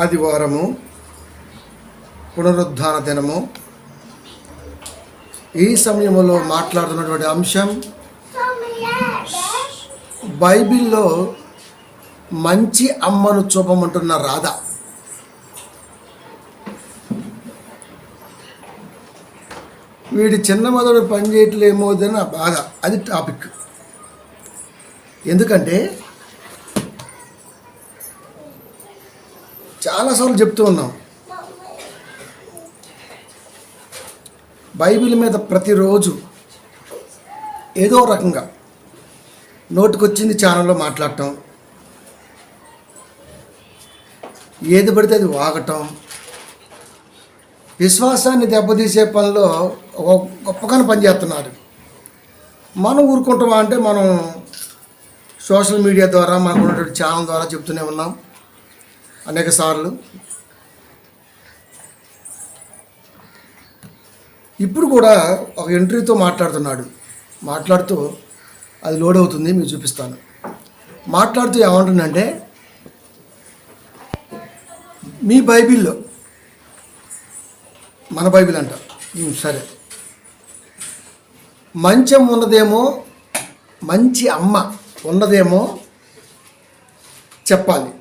ఆదివారము పునరుద్ధాన దినము. ఈ సమయంలో మాట్లాడుతున్నటువంటి అంశం బైబిల్లో మంచి అమ్మను చూపమంటున్న రాధ. వీడి చిన్న మొదలు పని చేయట్లేమోదని బాధ. అది టాపిక్. ఎందుకంటే చాలాసార్లు చెప్తూ ఉన్నాం, బైబిల్ మీద ప్రతిరోజు ఏదో రకంగా నోటికొచ్చింది ఛానల్లో మాట్లాడటం, ఏది పడితే అది వాగటం, విశ్వాసాన్ని దెబ్బతీసే పనిలో గొప్పగానే పనిచేస్తున్నారు. మనం ఊరుకుంటామా అంటే మనం సోషల్ మీడియా ద్వారా మనకు ఉన్నటువంటి ఛానల్ ద్వారా చెప్తూనే ఉన్నాం అనేక సార్లు. ఇప్పుడు కూడా ఒక ఎంట్రీతో మాట్లాడుతూ అది లోడ్ అవుతుంది, మీకు చూపిస్తాను. మాట్లాడుతూ ఏమంటుందంటే, మీ బైబిల్లో, మన బైబిల్ అంట, సరే, మంచం ఉన్నదేమో, మంచి అమ్మ ఉన్నదేమో చెప్పాలి.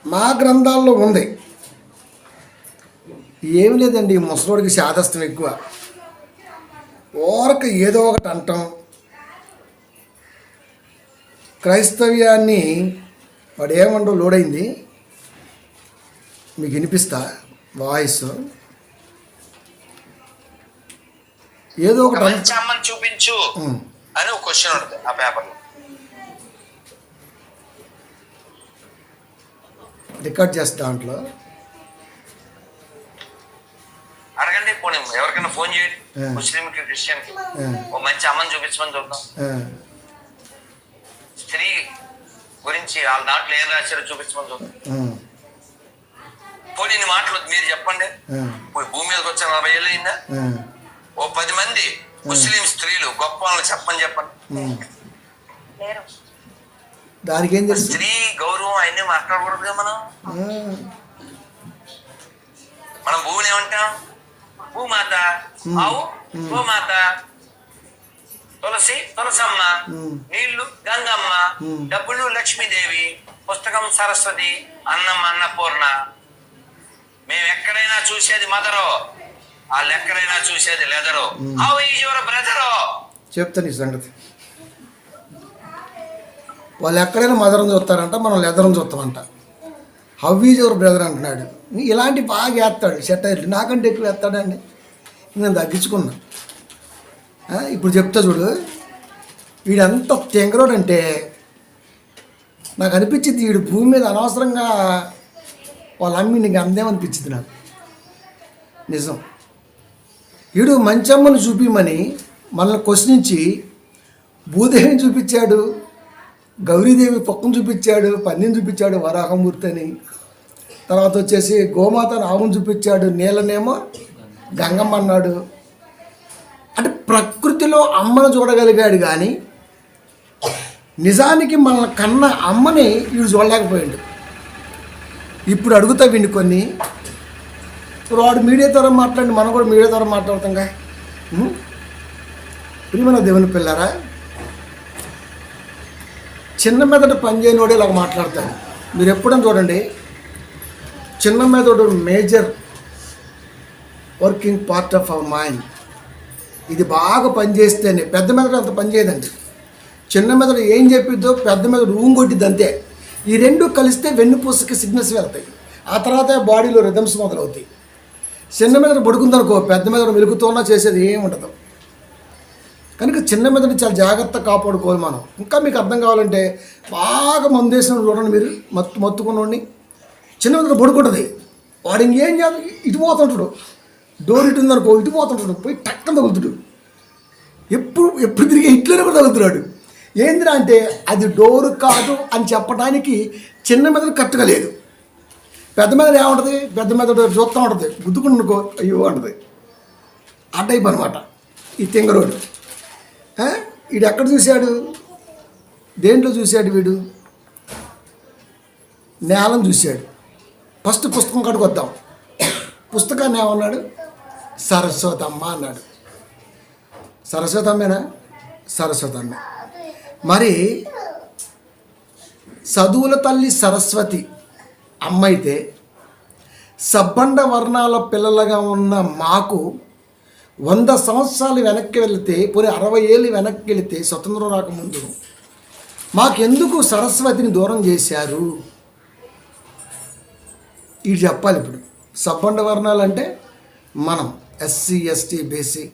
మా గ్రంథాల్లో ఉంది. ఏమి లేదండి, ముసలోడికి శాదస్తం ఎక్కువ. ఓరక ఏదో ఒకటి అంటాం. క్రైస్తవ్యాన్ని వాడు ఏమండో లోడైంది, మీకు వినిపిస్తా వాయిస్. ఏదో ఒకటి అమ్మని చూపించు అని ఒక క్వశ్చన్ ఉంటుంది ఆ పేపర్లో. రికార్డ్ చేస్తా, దాంట్లో అడగండి. పోనీ ఎవరికైనా ఫోన్ చేయండి, ముస్లింకి క్రిస్టియన్కి, ఓ మంచి అమ్మని చూపించమని చూద్దాం. స్త్రీ గురించి వాళ్ళ దాంట్లో ఏం రాశారో చూపించమని చూద్దాం. పోనీ ఇన్ని మాటలు మీరు చెప్పండి. భూమి మీదకి వచ్చే 40 ఏళ్ళు అయిందా? ఓ 10 మంది ముస్లిం స్త్రీలు గొప్ప వాళ్ళని చెప్పండి. దానికి ఏం తెలుసు? స్త్రీ గౌరవం అవన్నీ మాట్లాడకూడదుగా. మనం భూమిని ఏమంటాం? భూమాత, ఆవు గోమాత, తులసి తులసమ్మ, నీళ్లు గంగమ్మ, డబ్బులు లక్ష్మీదేవి, పుస్తకం సరస్వతి, అన్నం అన్నపూర్ణ. మేము ఎక్కడైనా చూసేది మదరో, వాళ్ళు ఎక్కడైనా చూసేది లెదరో. హౌ ఈజ్ యువర్ బ్రదరో? చెప్తాను ఈ సంగతి. వాళ్ళు ఎక్కడైనా మదరం చూస్తారంట, మనం లెదరం చూస్తామంట. హౌ ఈజ్ యువర్ బ్రదర్ అంటున్నాడు. ఇలాంటి బాగా వేస్తాడు సెటైర్లు, నాకంటే ఎక్కువ వేస్తాడండి. నేను తగ్గించుకున్నా. ఇప్పుడు చెప్తా చూడు, వీడంత తెంగరోడంటే నాకు అనిపించింది, వీడు భూమి మీద అనవసరంగా వాళ్ళ అమ్మి నీకు అందేమనిపించింది నాకు. నిజం. వీడు మంచమ్మను చూపిమని మనల్ని క్వశ్చనించి భూదేవిని చూపించాడు, గౌరీదేవి పొక్కను చూపించాడు, పన్నీని చూపించాడు వరాహమూర్తి అని. తర్వాత వచ్చేసి గోమాతను ఆవును చూపించాడు, నీళ్ళనేమో గంగమ్మ అన్నాడు. అంటే ప్రకృతిలో అమ్మను చూడగలిగాడు, కానీ నిజానికి మన కన్న అమ్మని వీడు చూడలేకపోయాడు. ఇప్పుడు అడుగుతా వీడిని కొన్ని. వాడు మీడియా ద్వారా మాట్లాడి, మనం కూడా మీడియా ద్వారా మాట్లాడతాంగా. ప్రియమైన దేవుని పిల్లారా, చిన్న మెదడు పనిచేయనివాడు ఇలాగ మాట్లాడతాడు. మీరు ఎప్పుడైనా చూడండి, చిన్న మెదడు major working part of our mind. ఇది బాగా పనిచేస్తేనే, పెద్ద మెదడు అంత పనిచేయదండి. చిన్న మెదడు ఏం చెప్పిద్దో పెద్ద మెదడు ఊంగొట్టిద్ది అంతే. ఈ రెండు కలిస్తే వెన్నుపూసకి సిగ్నల్స్ వెళ్తాయి. ఆ తర్వాత బాడీలో రిథమ్స్ మొదలవుతాయి. చిన్న మెదడు పడుకుందనుకో, పెద్ద మెదడు మెలుగుతున్నా చేసేది ఏమి ఉండదు. కనుక చిన్న మెదడు చాలా జాగ్రత్తగా కాపాడుకోవాలి మనం. ఇంకా మీకు అర్థం కావాలంటే బాగా మందేసిన చూడండి మీరు, మత్తుకున్నోడిని. చిన్న మెదడు పడుకుంటుంది, వాడు ఇంకేం చేయాలి, ఇటు పోతుంటాడు. డోర్ ఇటు ఉందనుకో, ఇటు పోతుంటాడు, పోయి టక్కన తగులుతాడు. ఎప్పుడు తిరిగి ఇట్లనే కూడా తగులుతున్నాడు. ఏందిరా అంటే అది డోరు కాదు అని చెప్పడానికి చిన్న మెదడు కరెక్ట్గా లేదు. పెద్ద మెదడు ఏముంటుంది, పెద్ద మెదడు చూస్తూ ఉంటుంది, గుద్దుకుంటుకో అయ్యో ఉంటుంది. ఆ టైప్ అనమాట ఈ తింగరోడు. వీడు ఎక్కడ చూశాడు, దేంట్లో చూశాడు వీడు? నేలను చూశాడు. ఫస్ట్ పుస్తకం కాడికి వద్దాం. పుస్తకాన్ని ఏమన్నాడు? సరస్వతమ్మ అన్నాడు. సరస్వతమ్మేనా? సరస్వతమ్మ. మరి చదువుల తల్లి సరస్వతి అమ్మ అయితే సబ్బండ వర్ణాల పిల్లలుగా ఉన్న మాకు 100 సంవత్సరాలు వెనక్కి వెళితే, పోనీ 60 ఏళ్ళు వెనక్కి వెళితే, స్వతంత్రం రాకముందు మాకెందుకు సరస్వతిని దూరం చేశారు? ఇది చెప్పాలి. ఇప్పుడు సబ్బండ వర్ణాలు అంటే మనం ఎస్సీ, ఎస్టీ, బీసీ.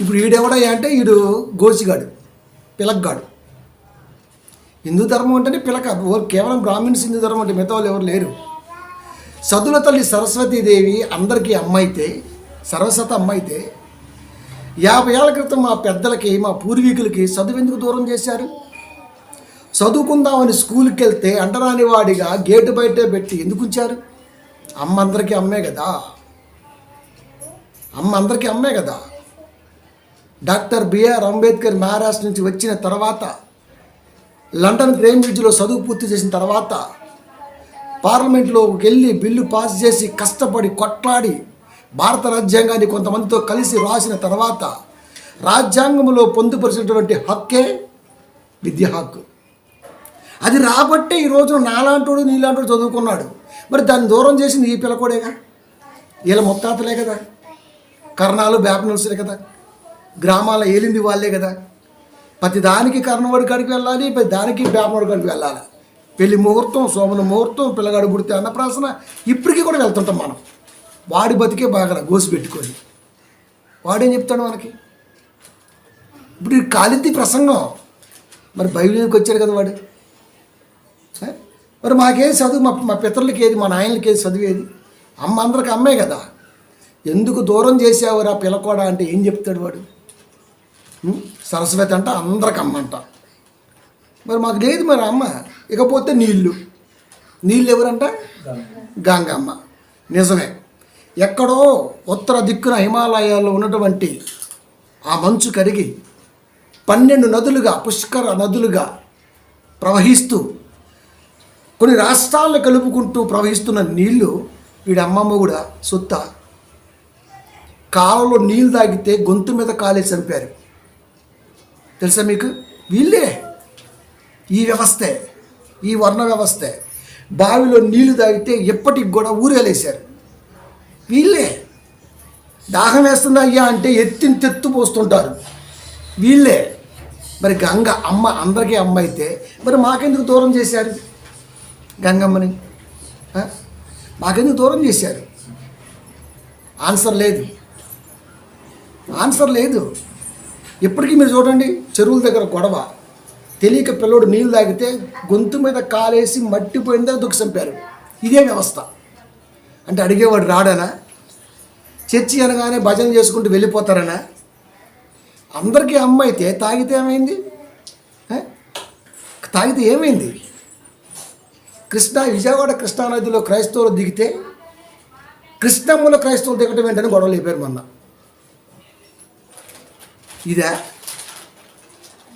ఇప్పుడు ఈడెవడయ్యా అంటే ఈడు గోసిగాడు, పిలక్గాడు. హిందూ ధర్మం అంటేనే పిలక. కేవలం బ్రాహ్మిన్స్ హిందూ ధర్మం అంటే మిగతా వాళ్ళు ఎవరు లేరు. చదువుల తల్లి సరస్వతీదేవి అందరికీ అమ్మ అయితే, సరస్వతి అమ్మ అయితే, 50 ఏళ్ల క్రితం మా పెద్దలకి, మా పూర్వీకులకి చదువు ఎందుకు దూరం చేశారు? చదువుకుందామని స్కూల్కి వెళ్తే అంటరాని వాడిగా గేటు బయటే పెట్టి ఎందుకు ఉంచారు? అమ్మ అందరికీ అమ్మే కదా. అమ్మ అందరికీ అమ్మే కదా. డాక్టర్ బిఆర్ అంబేద్కర్ మహారాష్ట్ర నుంచి వచ్చిన తర్వాత, లండన్ కేంబ్రిడ్జ్లో చదువు పూర్తి చేసిన తర్వాత, పార్లమెంట్లోకి వెళ్ళి బిల్లు పాస్ చేసి కష్టపడి కొట్లాడి భారత రాజ్యాంగాన్ని కొంతమందితో కలిసి రాసిన తర్వాత, రాజ్యాంగంలో పొందుపరిచినటువంటి హక్కే విద్యా హక్కు. అది రాబట్టే ఈరోజు నాలాంటోడు నీలాంటోడు చదువుకున్నాడు. మరి దాన్ని దూరం చేసింది ఈ పిల్లకోడేగా, వీళ్ళ ముత్తాతలే కదా, కర్ణాలు బ్యాపనల్సులే కదా, గ్రామాల ఏలింది వాళ్ళే కదా. ప్రతి దానికి కర్ణవాడి కాడికి వెళ్ళాలి, ప్రతి దానికి బ్యాపనవాడి కాడికి వెళ్ళాలి. పెళ్లి ముహూర్తం, సోమన ముహూర్తం, పిల్లగాడు పుడితే అన్నప్రాసన, ఇప్పటికీ కూడా వెళ్తుంటాం మనం. వాడి బతికే బాగా గోసి పెట్టుకొని వాడేం చెప్తాడు మనకి? ఇప్పుడు ఈ కాలిద్ది ప్రసంగం. మరి బైబిల్కి వచ్చాడు కదా వాడు. మరి మాకేది చదువు? మా పితరులకి ఏది? మా నాయనలకి ఏది చదివేది? అమ్మ అందరికి అమ్మే కదా. ఎందుకు దూరం చేసావురా పిల్లకోడా అంటే ఏం చెప్తాడు వాడు? సరస్వతి అంట అందరికి అమ్మ అంట. మరి మాకు లేదు మరి అమ్మ. ఇకపోతే నీళ్ళు ఎవరంట? గంగమ్మ. నిజమే. ఎక్కడో ఉత్తర దిక్కున హిమాలయాల్లో ఉన్నటువంటి ఆ మంచు కరిగి 12 నదులుగా, పుష్కర నదులుగా ప్రవహిస్తూ, కొన్ని రాష్ట్రాలను కలుపుకుంటూ ప్రవహిస్తున్న నీళ్లు వీడి అమ్మమ్మ కూడా సొత్త. కాలంలో నీళ్ళు తాగితే గొంతు మీద కాలేసి చంపారు. తెలుసా మీకు? వీళ్ళే. ఈ వ్యవస్థే, ఈ వర్ణ వ్యవస్థే. బావిలో నీళ్లు తాగితే ఎప్పటికి కూడా ఊరేలేశారు వీళ్ళే. దాహం వేస్తుంది అయ్యా అంటే తెత్తు పోస్తుంటారు వీళ్ళే. మరి గంగ అమ్మ అందరికీ అమ్మ అయితే మరి మాకెందుకు దూరం చేశారు గంగమ్మని? మాకెందుకు దూరం చేశారు? ఆన్సర్ లేదు. ఇప్పటికీ మీరు చూడండి, చెరువుల దగ్గర గొడవ. తెలియక పిల్లోడు నీళ్ళు తాగితే గొంతు మీద కాలేసి మట్టిపోయిందా దుఃఖ చంపారు. ఇదే వ్యవస్థ. అంటే అడిగేవాడు రాడనా? చర్చి అనగానే భజన చేసుకుంటూ వెళ్ళిపోతారనా? అందరికీ అమ్మ అయితే తాగితే ఏమైంది? తాగితే ఏమైంది? విజయవాడ కృష్ణానదిలో క్రైస్తవులు దిగితే కృష్ణమ్మలో క్రైస్తవులు దిగటం ఏంటని గొడవలు అయిపోయారు మొన్న. ఇదా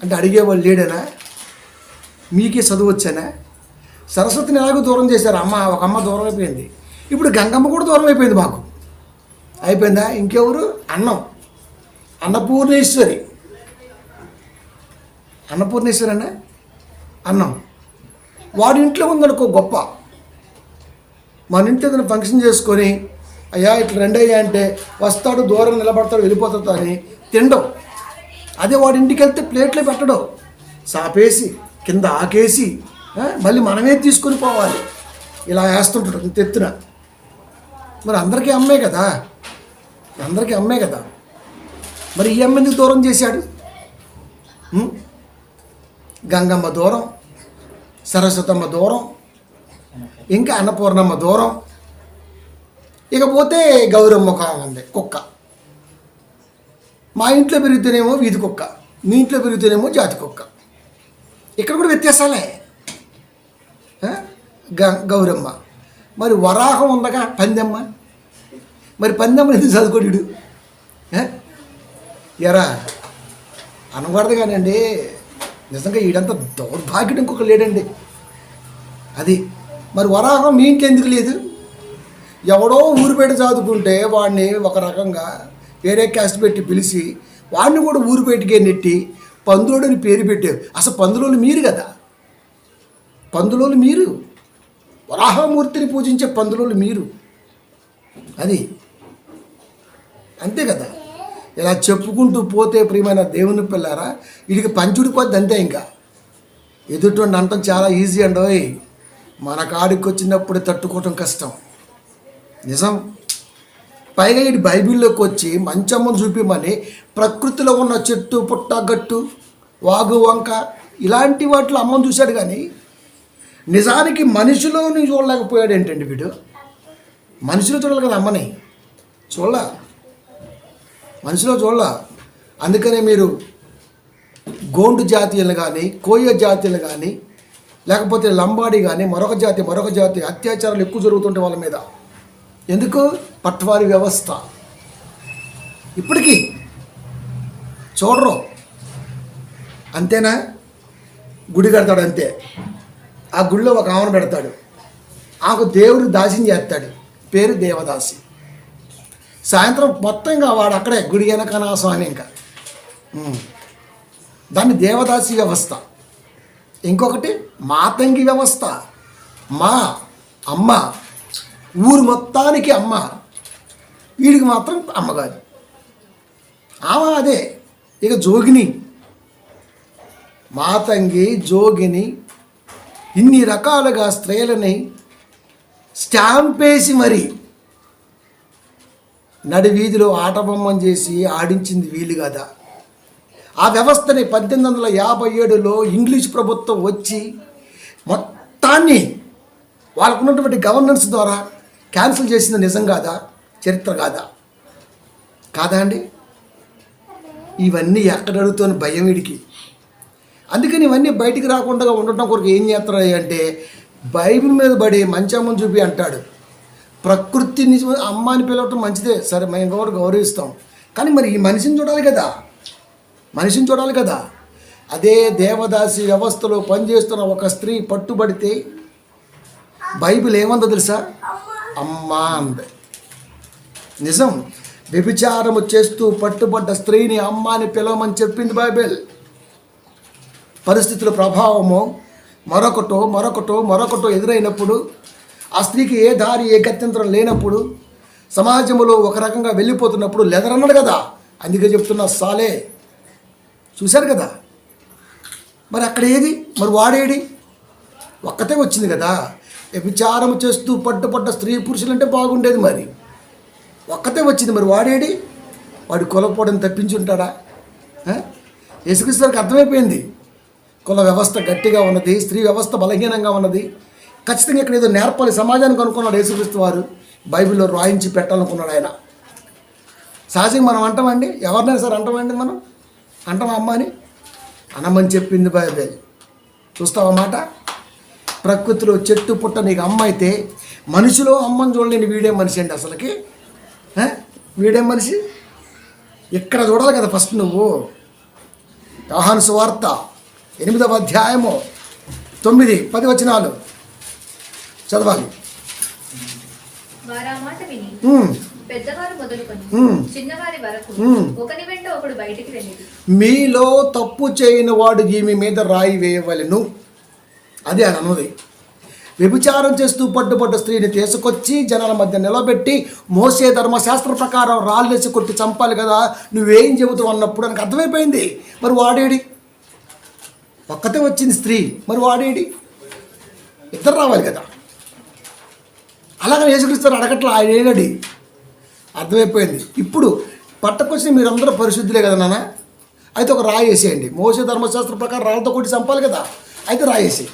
అంటే అడిగేవాళ్ళు లేడనా? మీకే చదువు వచ్చానా? సరస్వతిని ఎలాగో దూరం చేశారు. ఒక అమ్మ దూరం అయిపోయింది. ఇప్పుడు గంగమ్మ కూడా దూరం అయిపోయింది మాకు. అయిపోయిందా? ఇంకెవరు? అన్నపూర్ణేశ్వరి అన్న అన్నం. వాడి ఇంట్లో ఉందనుకో గొప్ప. మన ఇంట్లో ఏదైనా ఫంక్షన్ చేసుకొని అయ్యా ఇట్లా రెండయ్యా అంటే వస్తాడు, దూరం నిలబడతాడు, వెళ్ళిపోతాడు అని తినడం. అదే వాడి ఇంటికి వెళ్తే ప్లేట్లో పెట్టడం, సాపేసి కింద ఆకేసి మళ్ళీ మనమే తీసుకొని పోవాలి. ఇలా వేస్తుంటాడు ఇంత ఎత్తున. మరి అందరికీ అమ్మే కదా. మరి ఈ అమ్మ ఎందుకు దూరం చేశాడు? గంగమ్మ దూరం, సరస్వతమ్మ దూరం, ఇంకా అన్నపూర్ణమ్మ దూరం. ఇకపోతే గౌరమ్మ ఉంది, కుక్క. మా ఇంట్లో పెరిగితేనేమో వీధి కుక్క, మీ ఇంట్లో పెరిగితేనేమో జాతి కుక్క. ఇక్కడ కూడా వ్యత్యాసాలే. గౌరమ్మ. మరి వరాహం ఉందగా పందెమ్మ. మరి పందెమ్మ ఎందుకు చదువుకోడు? ఎరా అనకూడదు కానండి. నిజంగా ఈడంతా దౌర్భాగ్యం ఇంకొక లేడండి. అది మరి వరాహం మీ ఇంట్లో ఎందుకు లేదు? ఎవడో ఊరు పెట్టి చదువుకుంటే వాడిని ఒక రకంగా వేరే క్యాస్ట్ పెట్టి పిలిచి వాడిని కూడా ఊరు పెట్టికే నెట్టి పందులోని పేరు పెట్టారు. అసలు పందులోని మీరు కదా, పందులోని మీరు, వరాహమూర్తిని పూజించే పందులోని మీరు. అది అంతే కదా. ఇలా చెప్పుకుంటూ పోతే ప్రియమైన దేవుని పిల్లారా, వీడికి పంచుడి కొద్ది అంతే. ఇంకా ఎదుటి అంటాం చాలా ఈజీ అండి, మన కాడికి వచ్చినప్పుడు తట్టుకోవటం కష్టం. నిజం. పైగా ఇది బైబిల్లోకి వచ్చి మంచమ్మను చూపిమని ప్రకృతిలో ఉన్న చెట్టు పుట్ట గట్టు వాగు వంక ఇలాంటి వాటిలో అమ్మను చూశాడు, కానీ నిజానికి మనిషిలోని చూడలేకపోయాడు. ఏంటండి వీడు? మనిషిలో చూడాలి కదా అమ్మని, చూడలా, మనిషిలో చూడలా. అందుకనే మీరు గోండు జాతీయులు కానీ, కోయ జాతీయులు కానీ, లేకపోతే లంబాడి కానీ, మరొక జాతి అత్యాచారాలు ఎక్కువ జరుగుతుంటాయి వాళ్ళ మీద. ఎందుకు? పట్వారి వ్యవస్థ. ఇప్పటికీ చూడరు. అంతేనా? గుడి కడతాడు అంతే, ఆ గుడిలో ఒక ఆమెను పెడతాడు, ఆమెకు దేవుడు దాసిని చేస్తాడు, పేరు దేవదాసి. సాయంత్రం మొత్తం ఇంకా వాడు అక్కడే గుడి వెనకనా స్వామి. ఇంకా దాన్ని దేవదాసి వ్యవస్థ. ఇంకొకటి మాతంగి వ్యవస్థ. మా అమ్మ, ఊరు మొత్తానికి అమ్మ, వీడికి మాత్రం అమ్మగారు. ఆమె అదే. ఇక జోగిని, మాతంగి, జోగిని, ఇన్ని రకాలుగా స్త్రీలని స్టాంపేసి మరి నడి వీధిలో ఆటబొమ్మని చేసి ఆడించింది వీలు కదా. ఆ వ్యవస్థని 1857లో ఇంగ్లీష్ ప్రభుత్వం వచ్చి మొత్తాన్ని వాళ్ళకున్నటువంటి గవర్నెన్స్ ద్వారా క్యాన్సిల్ చేసింది. నిజం కాదా? చరిత్ర కాదా? కాదా అండి? ఇవన్నీ ఎక్కడ అడుగుతాను భయం వీడికి. అందుకని ఇవన్నీ బయటికి రాకుండా ఉండటం కొరకు ఏం చేస్తున్నాయి అంటే, బైబిల్ మీద పడి మంచమ్మని చూపి అంటాడు. ప్రకృతిని అమ్మాని పిలవటం మంచిదే, సరే మేము కూడా గౌరవిస్తాం, కానీ మరి ఈ మనిషిని చూడాలి కదా, మనిషిని చూడాలి కదా. అదే దేవదాసి వ్యవస్థలో పనిచేస్తున్న ఒక స్త్రీ పట్టుబడితే బైబిల్ ఏమందో తెలుసా? అమ్మా అంది. నిజం. వ్యభిచారము చేస్తూ పట్టుబడ్డ స్త్రీని అమ్మాని పిలవమని చెప్పింది బైబిల్. పరిస్థితుల ప్రభావము మరొకటో ఎదురైనప్పుడు, ఆ స్త్రీకి ఏ దారి ఏ గత్యంతరం లేనప్పుడు, సమాజంలో ఒక రకంగా వెళ్ళిపోతున్నప్పుడు లెదరన్నాడు కదా. అందుకే చెప్తున్నా సాలే. చూశారు కదా. మరి అక్కడ ఏది? మరి వాడేడి? ఒక్కతే వచ్చింది కదా. వ్యభిచారం చేస్తూ పట్టుపడ్డ స్త్రీ పురుషులు అంటే బాగుండేది. మరి ఒక్కతే వచ్చింది, మరి వాడేడి? వాడు కులపోవడం తప్పించుంటాడా? యేసుక్రీస్తుకి అర్థమైపోయింది. కుల వ్యవస్థ గట్టిగా ఉన్నది, స్త్రీ వ్యవస్థ బలహీనంగా ఉన్నది. ఖచ్చితంగా ఇక్కడ ఏదో నేర్పాలి సమాజానికి అనుకున్నాడు యేసుక్రీస్తు వారు. బైబిల్లో రాయించి పెట్టాలనుకున్నాడు ఆయన. సహజంగా మనం అంటామండి, ఎవరినైనా సరే అంటామండి, మనం అంటామా అమ్మ అని? అనమని చెప్పింది బైబిల్. చూస్తావా మాట? ప్రకృతిలో చెట్టు పుట్ట నీకు అమ్మ అయితే, మనిషిలో అమ్మని చూడలేని వీడే మనిషి అండి. అసలుకి వీడే మనిషి. ఇక్కడ చూడాలి కదా ఫస్ట్ నువ్వు. యోహాను సువార్త 8వ అధ్యాయము 9-10 వచనాలు చదవాలి. మీలో తప్పు చేయని వాడు ఈమె మీద రాయి వేయవలెను. అది అని అన్నది. వ్యభిచారం చేస్తూ పట్టుబడ్డ స్త్రీని తీసుకొచ్చి జనాల మధ్య నిలబెట్టి మోసే ధర్మశాస్త్ర ప్రకారం రాళ్ళేసి కొట్టి చంపాలి కదా, నువ్వేం చెబుతావు అన్నప్పుడు నాకు అర్థమైపోయింది. మరి వాడేడి? ఒక్కతే వచ్చింది స్త్రీ, మరి వాడేడి? ఇద్దరు రావాలి కదా. అలాగే యేసుక్రీస్తు అడగట్లా, ఆయన ఏనడి అర్థమైపోయింది. ఇప్పుడు పట్టకొచ్చిన మీరందరూ పరిశుద్ధులే కదా నాన్న, అయితే ఒక రాయి వేసేయండి. మోసే ధర్మశాస్త్ర ప్రకారం రాళ్ళతో కొట్టి చంపాలి కదా, అయితే రాయేసి.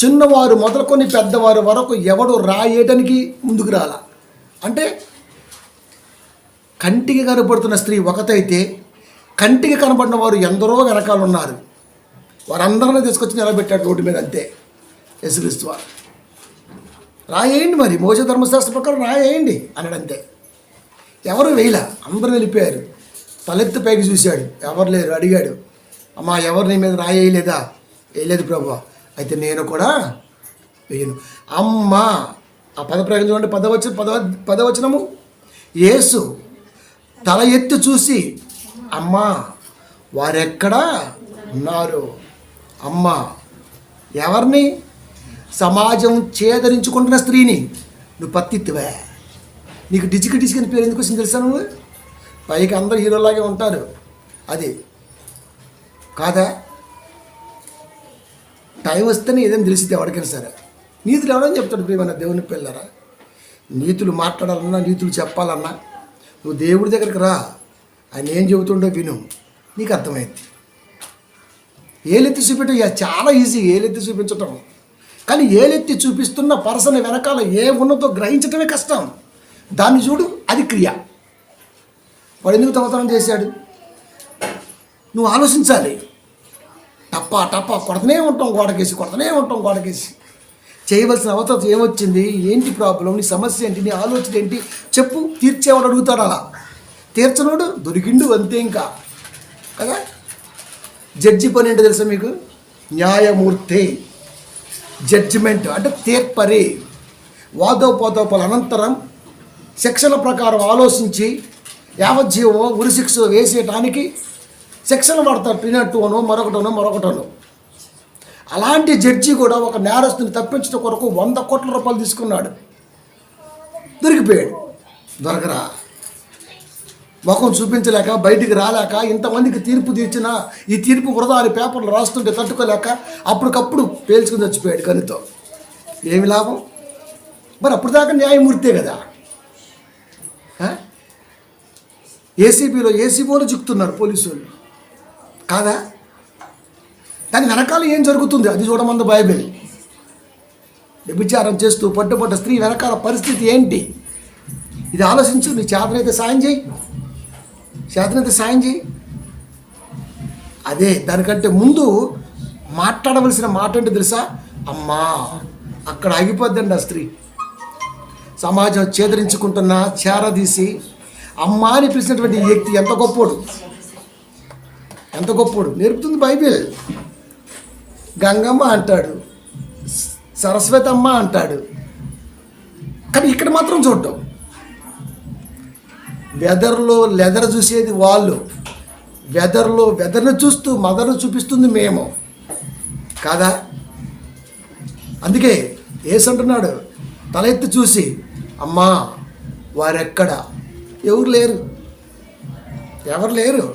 చిన్నవారు మొదలుకొని పెద్దవారు వరకు ఎవడు రాయేయడానికి ముందుకు రాల. అంటే కంటికి కనబడుతున్న స్త్రీ ఒకతైతే, కంటికి కనబడిన వారు ఎందరో వెనకాల ఉన్నారు. వారందరినీ తీసుకొచ్చి నిలబెట్టాడు రోడ్డు మీద. అంతే యేసుక్రీస్తు వారు. రాయేయండి, మరి మోసే ధర్మశాస్త్ర ప్రకారం రాయేయండి అన్నాడు. అంతే. ఎవరు వేయలా, అందరూ వెళ్ళిపోయారు. తలెత్తి పైకి చూశాడు, ఎవరు లేరు. అడిగాడు, అమ్మా ఎవరు నీ మీద రాయేయలేదా? వేయలేదు ప్రభు. అయితే నేను కూడా వేయును. అమ్మ, ఆ పదప్రయోగం చూడండి, పదవచనము. యేసు తల ఎత్తి చూసి, అమ్మా వారెక్కడా ఉన్నారు. అమ్మ ఎవరిని? సమాజం చేదరించుకుంటున్న స్త్రీని. నువ్వు పత్తిత్తువే, నీకు డిచికి అని పేరు ఎందుకు వచ్చింది తెలుసా? నువ్వు పైకి అందరు హీరోలాగే ఉంటారు, అది కాదా? టైం వస్తేనే ఏదైనా తెలిసింది ఎవరికైనా సరే. నీతులు ఎవడని చెప్తాడు ప్రియమైన దేవుని పిల్లరా? నీతులు మాట్లాడాలన్నా, నీతులు చెప్పాలన్నా నువ్వు దేవుడి దగ్గరికి రా, ఆయన ఏం చెబుతుండో విను, నీకు అర్థమైంది. ఏలెత్తి చూపించడం చాలా ఈజీ, ఏలెత్తి చూపించటం. కానీ ఏలెత్తి చూపిస్తున్న పర్సన్ వెనకాల ఏ ఉన్నదో గ్రహించటమే కష్టం. దాన్ని చూడు, అది క్రియ. వాడు ఎందుకు దొంగతనం చేశాడు? నువ్వు ఆలోచించాలి. టప్పా టప్పా కొడతనే ఉంటాం గోడకేసి. చేయవలసిన అవసరం ఏమొచ్చింది? ఏంటి ప్రాబ్లం? నీ సమస్య ఏంటి? నీ ఆలోచన ఏంటి? చెప్పు. తీర్చేవాడు అడుగుతాడు, అలా తీర్చనోడు దొరికిండు, అంతే. ఇంకా కదా జడ్జి పని ఏంటో తెలుసా మీకు? న్యాయమూర్తి, జడ్జిమెంట్ అంటే తీర్పరి. వాదోపవాదోపాల అనంతరం సెక్షన్ల ప్రకారం ఆలోచించి యావజ్జీవమో ఉరిశిక్ష వేసేయటానికి సెక్షన్లు పడతారు, పినట్టునో మరొకటనో. అలాంటి జడ్జి కూడా ఒక నేరస్తుని తప్పించడం కొరకు 100 కోట్ల రూపాయలు తీసుకున్నాడు. దొరికిపోయాడు. దొరకరా, ముఖం చూపించలేక, బయటికి రాలేక, ఇంతమందికి తీర్పు తీర్చినా ఈ తీర్పు వృధా అని పేపర్లు రాస్తుంటే తట్టుకోలేక అప్పటికప్పుడు పేల్చుకుని చచ్చిపోయాడు కనితో. ఏమి లాభం? మరి అప్పుడు దాకా న్యాయమూర్తే కదా. ఏసీబీలో చిక్కుతున్నారు పోలీసు వాళ్ళు కాదా? దాని వెనకాల ఏం జరుగుతుంది అది చూడమంది బైబిల్. వ్యభిచారం చేస్తూ పట్టుబడ్డ స్త్రీ వెనకాల పరిస్థితి ఏంటి? ఇది ఆలోచించు. నీ చేతనైతే సాయం చేయి. అదే దానికంటే ముందు మాట్లాడవలసిన మాట ఏంటో తెలుసా? అమ్మా. అక్కడ ఆగిపోద్దండి ఆ స్త్రీ. సమాజం చేదరించుకుంటున్నా చేరదీసి అమ్మా అని పిలిచినటువంటి ఈ వ్యక్తి ఎంత గొప్పోడు నేర్పుతుంది బైబిల్. గంగమ్మ అంటాడు, సరస్వతి అమ్మ అంటాడు. కానీ ఇక్కడ మాత్రం చూడటం. వెదర్లో లెదర్ చూసేది వాళ్ళు, వెదర్ని చూస్తూ మదర్ను చూపిస్తుంది మేము కాదా? అందుకే యేసు అంటున్నాడు, తల ఎత్తి చూసి, అమ్మా వారెక్కడ? ఎవరు లేరు.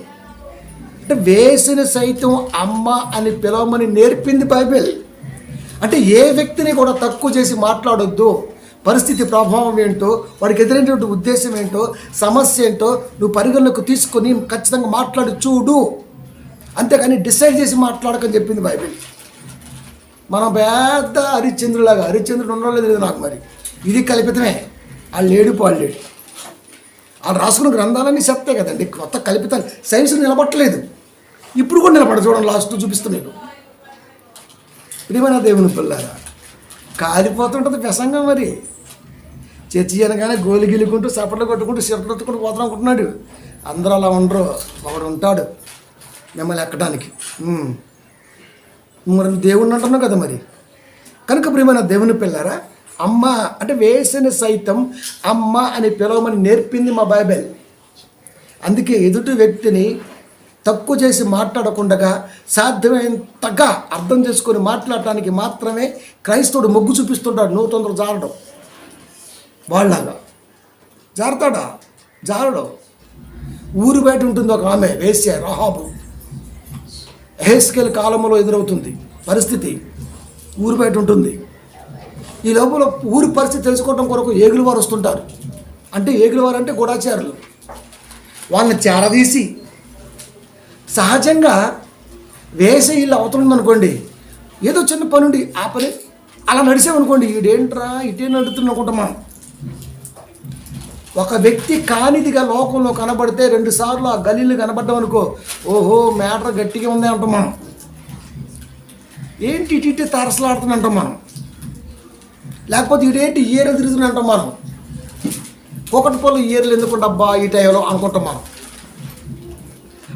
అంటే వేసిన సైతం అమ్మ అని పిలవమని నేర్పింది బైబిల్. అంటే ఏ వ్యక్తిని కూడా తక్కువ చేసి మాట్లాడొద్దు. పరిస్థితి ప్రభావం ఏంటో, వాడికి ఎదురైనటువంటి ఉద్దేశం ఏంటో, సమస్య ఏంటో నువ్వు పరిగణలోకి తీసుకొని ఖచ్చితంగా మాట్లాడి చూడు, అంతేకాని డిసైడ్ చేసి మాట్లాడకని చెప్పింది బైబిల్. మనం పెద్ద హరిశ్చంద్రుడు ఉండలేదు నాకు. మరి ఇది కల్పితమే. వాళ్ళు లేడు. వాళ్ళు రాసుకున్న గ్రంథాలన్నీ చెప్తాయి కదండి. కొత్త కల్పితాలు సైన్స్ నిలబట్టలేదు. ఇప్పుడు కూడా నిలబడ చూడండి, లాస్ట్ చూపిస్తా మీకు. ప్రియమైన దేవుని పిల్లారా, కాలిపోతుంటుంది ప్రసంగం. మరి చర్చి అనగానే గోలి గిలుకుంటూ చప్పట్లు కొట్టుకుంటూ సిరట్లు కొట్టుకుంటూ పోతాం అనుకుంటున్నాడు. అందరూ అలా ఉండరు. ఒకడు ఉంటాడు మిమ్మల్ని ఎక్కడానికి. మరి దేవుణ్ణి అంటున్నావు కదా. మరి కనుక ప్రియమైన దేవుని పిల్లారా, అమ్మ అంటే వేసిన సైతం అమ్మ అని పిలవమని నేర్పింది మా బైబిల్. అందుకే ఎదుటి వ్యక్తిని తక్కువ చేసి మాట్లాడకుండా సాధ్యమైనంతగా అర్థం చేసుకొని మాట్లాడటానికి మాత్రమే క్రైస్తవుడు మొగ్గు చూపిస్తుంటాడు. నువ్వు తొందర జారడం వాళ్ళలాగా జారడం. ఊరు బయట ఉంటుంది ఒక ఆమె వేశ్య, రహాబు. ఎహెస్కేల్ కాలంలో ఎదురవుతుంది పరిస్థితి. ఊరు బయట ఉంటుంది. ఈ లోపల ఊరి పరిస్థితి తెలుసుకోవడం కొరకు ఏగులవారు వస్తుంటారు. అంటే ఏగులవారు అంటే గూఢాచారులు. వాళ్ళని చేరదీసి సహజంగా వేసే ఇల్లు అవుతుందనుకోండి, ఏదో చిన్న పనుండి ఆ పని అలా నడిచామనుకోండి, ఇదేంట్రా ఇటే నడుతుంది అనుకుంటాం మనం. ఒక వ్యక్తి కానిదిగా లోకంలో కనబడితే 2 సార్లు ఆ గలీలు కనబడ్డాం అనుకో, ఓహో మ్యాటర్ గట్టిగా ఉంది అంటాం మనం. ఏంటి ఇటు తరసలాడుతుంది అంటాం మనం. లేకపోతే ఇదేంటి ఇయర్ తిరుగుతుంది అంటాం మనం. ఒకటి పళ్ళు ఇయర్లు ఎందుకుంటే అబ్బా ఈ టైంలో అనుకుంటాం మనం.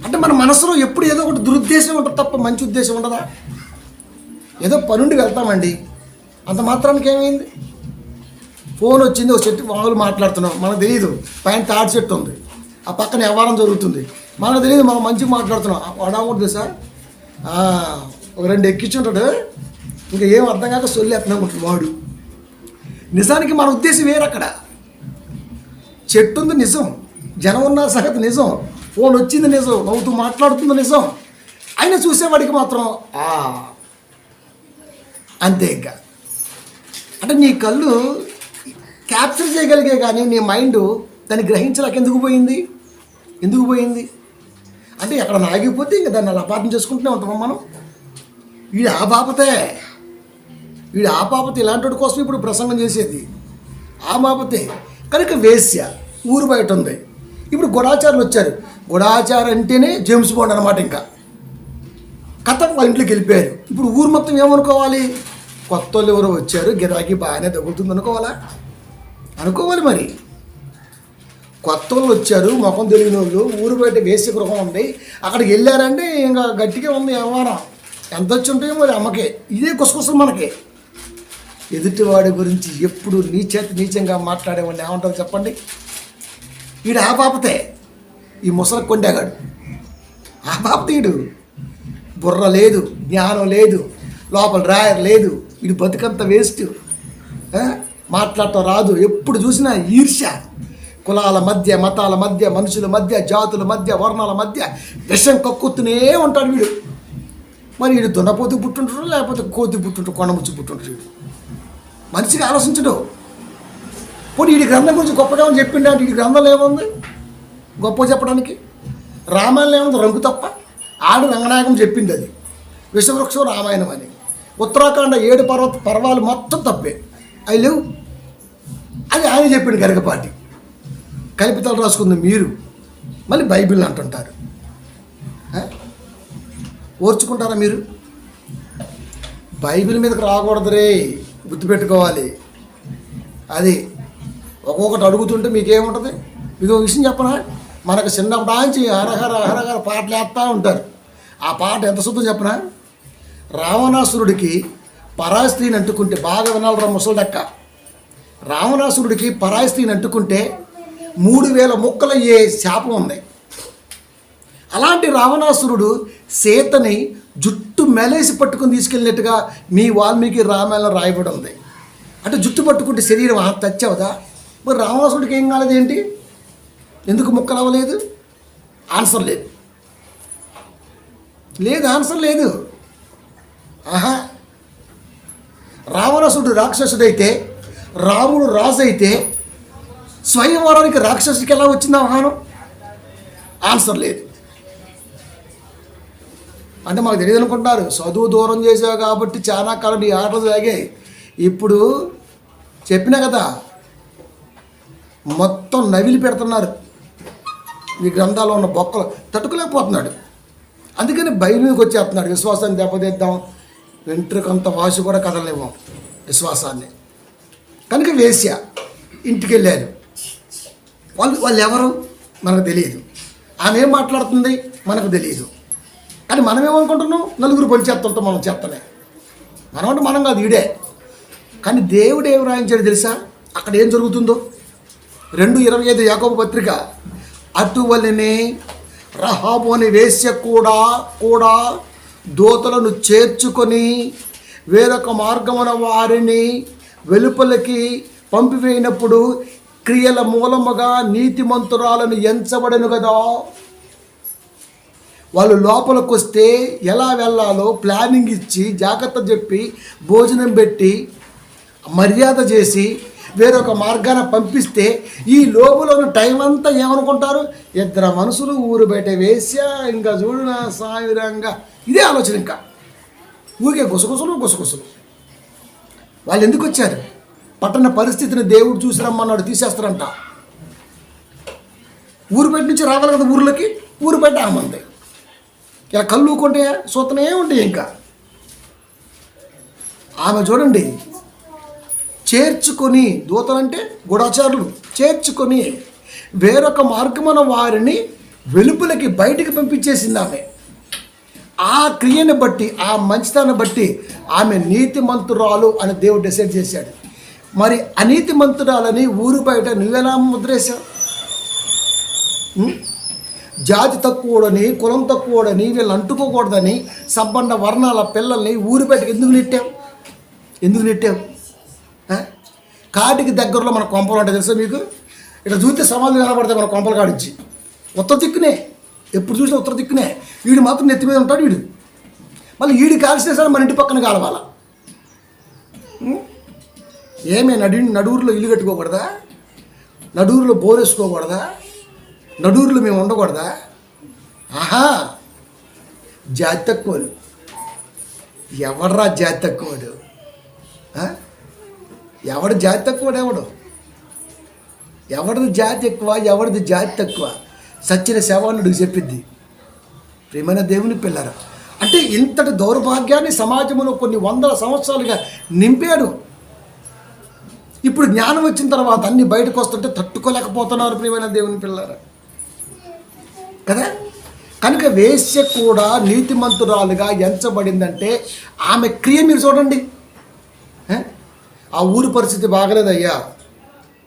అంటే మన మనసులో ఎప్పుడు ఏదో ఒకటి దురుద్దేశం ఉంటుంది తప్ప మంచి ఉద్దేశం ఉండదా? ఏదో పనుండి వెళ్తామండి, అంత మాత్రానికి ఏమైంది? ఫోన్ వచ్చింది, ఒక చెట్టు మామూలు మాట్లాడుతున్నాం, మనకు తెలియదు పైన తాటి చెట్టు ఉంది, ఆ పక్కన వ్యవహారం జరుగుతుంది, మనకు తెలియదు, మనం మంచిగా మాట్లాడుతున్నాం. వాడకూడదు సార్, ఒక 2 ఎక్కించుంటాడు, ఇంకా ఏం అర్థం కాక సొల్లేస్తున్నాం వాడు. నిజానికి మన ఉద్దేశం వేరు. అక్కడ చెట్టు ఉంది నిజం, జనం ఉన్న సంగతి నిజం, ఫోన్ వచ్చింది నిజం, నవ్వుతూ మాట్లాడుతుంది నిజం, అయినా చూసేవాడికి మాత్రం అంతే. ఇంకా అంటే నీ కళ్ళు క్యాప్చర్ చేయగలిగే కానీ నీ మైండ్ దాన్ని గ్రహించలేక ఎందుకు పోయింది అంటే ఎక్కడ ఆగిపోతే ఇంకా దాన్ని అలా అపార్థం చేసుకుంటూనే ఉంటామా మనం. వీడు ఆ పాపతే ఇలాంటి వాడి కోసం ఇప్పుడు ప్రసంగం చేసేది ఆ బాపతే. కనుక వేశ్య ఊరు బయట ఉంది. ఇప్పుడు గూఢాచారులు వచ్చారు. గూఢాచారం అంటేనే జేమ్స్ బాండ్ అనమాట. ఇంకా కథ వాళ్ళ ఇంట్లోకి వెళ్ళిపోయారు. ఇప్పుడు ఊరు మొత్తం ఏమనుకోవాలి? కొత్త వాళ్ళు ఎవరో వచ్చారు, గిరాకీ బాగానే తగులుతుంది అనుకోవాలి. మరి కొత్త వాళ్ళు వచ్చారు, ముఖం తెలియని వాళ్ళు, ఊరు బయట వేసి గృహం ఉంది, అక్కడికి వెళ్ళారంటే ఇంకా గట్టిగా ఉంది వ్యవహారం. ఎంత వచ్చి ఉంటాయో మరి అమ్మకే. ఇదే గుసగుసలు మనకి. ఎదుటివాడి గురించి ఎప్పుడు నీచంగా మాట్లాడేవాడిని ఏమంటారు చెప్పండి? వీడు ఆ పాపతే, ఈ ముసలి కొండగాడు ఆ పాపతీయుడు. బుర్ర లేదు, జ్ఞానం లేదు, లోపల డ్రాయర్ లేదు, వీడు బతుకంత వేస్ట్, మాట్లాడటం రాదు. ఎప్పుడు చూసినా ఈర్ష్య, కులాల మధ్య, మతాల మధ్య, మనుషుల మధ్య, జాతుల మధ్య, వర్ణాల మధ్య విషం కక్కుతూనే ఉంటాడు వీడు. మరి వీడు దున్నపోతు పుట్టుంటాడు, లేకపోతే కోతి పుట్టుంటాడు, కొండముచ్చి పుట్టుంటాడు. వీడు మనిషికి ఆలోచించడు. పోనీ వీడి గ్రంథం గురించి గొప్పగా చెప్పిండే అంటే వీడి గ్రంథంలో ఏముంది గొప్ప చెప్పడానికి? రామాయణం ఏముంది? రంగు తప్ప. ఆడు రంగనాయకం చెప్పింది అది, విషవృక్షం రామాయణం అని. ఉత్తరాఖండ 7 పర్వాలు మొత్తం తప్పే, అవి లేవు. అది ఆయన చెప్పిండు గరికపాటి. కల్పితాలు రాసుకుంది మీరు, మళ్ళీ బైబిల్ అంటుంటారు. ఓర్చుకుంటారా మీరు? బైబిల్ మీదకి రాకూడదు రే, గుర్తుపెట్టుకోవాలి. అది ఒక్కొక్కటి అడుగుతుంటే మీకేముంటుంది? మీకు విషయం చెప్పనా? మనకు చిన్నప్పటి నుంచి హరహర పాటలు వేస్తూ ఉంటారు. ఆ పాట ఎంత శుద్ధం చెప్పనా? రావణాసురుడికి పరాయి స్త్రీని అంటుకుంటే, బాగా వినాలరా ముసలిదక్క, రావణాసురుడికి పరాయి స్త్రీని అంటుకుంటే 3000 ముక్కలయ్యే శాపం ఉంది. అలాంటి రావణాసురుడు సీతని జుట్టు మెలేసి పట్టుకుని తీసుకెళ్ళినట్టుగా మీ వాల్మీకి రామాయణంలో రాయబడి ఉంది. అంటే జుట్టు పట్టుకుంటే శరీరం తెచ్చవదా? మరి రావణాసురుడికి ఏం కాలేదు ఏంటి? ఎందుకు ముక్కలు అవ్వలేదు? ఆన్సర్ లేదు. రావణాసురుడు రాక్షసుడైతే, రాముడు రాజు అయితే, స్వయంవరానికి రాక్షసుడికి ఎలా వచ్చింది ఆహ్వానం? ఆన్సర్ లేదు. అంటే మాకు తెలియదు అనుకుంటున్నారు. చదువు దూరం చేసావు కాబట్టి చాలా కాలం ఈ ఆటలు సాగాయి. ఇప్పుడు చెప్పినా కదా, మొత్తం నవిలి పెడుతున్నారు. ఈ గ్రంథాల్లో ఉన్న బొక్కలు తట్టుకోలేకపోతున్నాడు. అందుకని బయలు మీదకి వచ్చేస్తున్నాడు. విశ్వాసాన్ని దెబ్బతీద్దాం, వెంట్రుకంత వాసు కూడా కదలనివ్వం విశ్వాసాన్ని. కనుక వేశ్య ఇంటికి వెళ్ళారు. వాళ్ళు ఎవరు మనకు తెలియదు. ఆమె ఏం మాట్లాడుతుంది మనకు తెలియదు. కానీ మనం ఏమనుకుంటున్నాం? నలుగురు పని చేస్తుంటాం మనం చేస్తనే. మనం అంటే మనం కాదు, ఈడే. కానీ దేవుడు ఏం రాయించాడు తెలుసా? అక్కడ ఏం జరుగుతుందో 2:25 యాకోబు పత్రిక. అటువలనే రహాబు అనే వేశ్య కూడా దూతలను చేర్చుకొని వేరొక మార్గమున వారిని వెలుపలికి పంపివేయినప్పుడు క్రియల మూలముగా నీతిమంతురాలను ఎంచబడను కదా. వాళ్ళు లోపలికి వస్తే ఎలా వెళ్ళాలో ప్లానింగ్ ఇచ్చి, జాగ్రత్త చెప్పి, భోజనం పెట్టి, మర్యాద చేసి వేరొక మార్గాన పంపిస్తే ఈ లోపల ఉన్న టైం అంతా ఏమనుకుంటారు? 2 మనుషులు ఊరు బయట వేశ్య, ఇంకా చూడు నా సాయురంగా. ఇదే ఆలోచన. ఇంకా ఊరికే గుసగుసలు. వాళ్ళు ఎందుకు వచ్చారు? పట్టణ పరిస్థితిని దేవుడు చూసి రమ్మన్నాడు, తీసేస్తారంట. ఊరు బయట నుంచి రావాలి కదా ఊర్లోకి. ఊరు బయట ఆమంది ఇలా కళ్ళు కొంటే సూతనే ఉంటాయి. ఇంకా ఆమె చూడండి, చేర్చుకొని, దూతలంటే గూఢాచారులు, చేర్చుకొని వేరొక మార్గమున వారిని వెలుపలికి బయటికి పంపించేసింది ఆమె. ఆ క్రియని బట్టి, ఆ మంచితనాన్ని బట్టి ఆమె నీతిమంతురాలు అని దేవుడు డిసైడ్ చేశాడు. మరి అనీతిమంతురాలని ఊరు బయట నువ్వెలా ముద్రేశావు? జాతి తక్కువడని, కులం తక్కువడని, వీళ్ళు అంటుకోకూడదని సంపన్న వర్ణాల పిల్లల్ని ఊరి బయటకు ఎందుకు నెట్టావు? కాటికి దగ్గరలో మన కొంపలు ఉంటాయి తెలుసా మీకు? ఇట్లా చూస్తే సమాధులు కనబడతాయి మన కొంపలు కాడించి. ఉత్తర దిక్కునే, ఎప్పుడు చూసినా ఉత్తర దిక్కునే. వీడు మాత్రం నెత్తి మీద ఉంటాడు. వీడు మళ్ళీ వీడు కాల్సినా సరే మన ఇంటి పక్కన కాలవాల. ఏమే నడువురులో ఇల్లు కట్టుకోకూడదా? నడువురులో బోర్ వేసుకోకూడదా? నడువురులో మేము ఉండకూడదా? ఆహా, జాతి తక్కువలు. ఎవడరా జాతి తక్కువడు? ఎవడు జాతి తక్కువడు? ఎవడిది జాతి ఎక్కువ, ఎవడిది జాతి తక్కువ? సచ్చిన శవానుడికి చెప్పిద్ది. ప్రియమైన దేవుని పిల్లరా, అంటే ఇంతటి దౌర్భాగ్యాన్ని సమాజంలో కొన్ని వందల సంవత్సరాలుగా నింపాడు. ఇప్పుడు జ్ఞానం వచ్చిన తర్వాత అన్ని బయటకు వస్తుంటే తట్టుకోలేకపోతున్నారు ప్రియమైన దేవుని పిల్లరా కదా. కనుక వేశ్య కూడా నీతిమంతురాలుగా ఎంచబడిందంటే ఆమె క్రియ మీరు చూడండి. ఆ ఊరి పరిస్థితి బాగలేదయ్యా,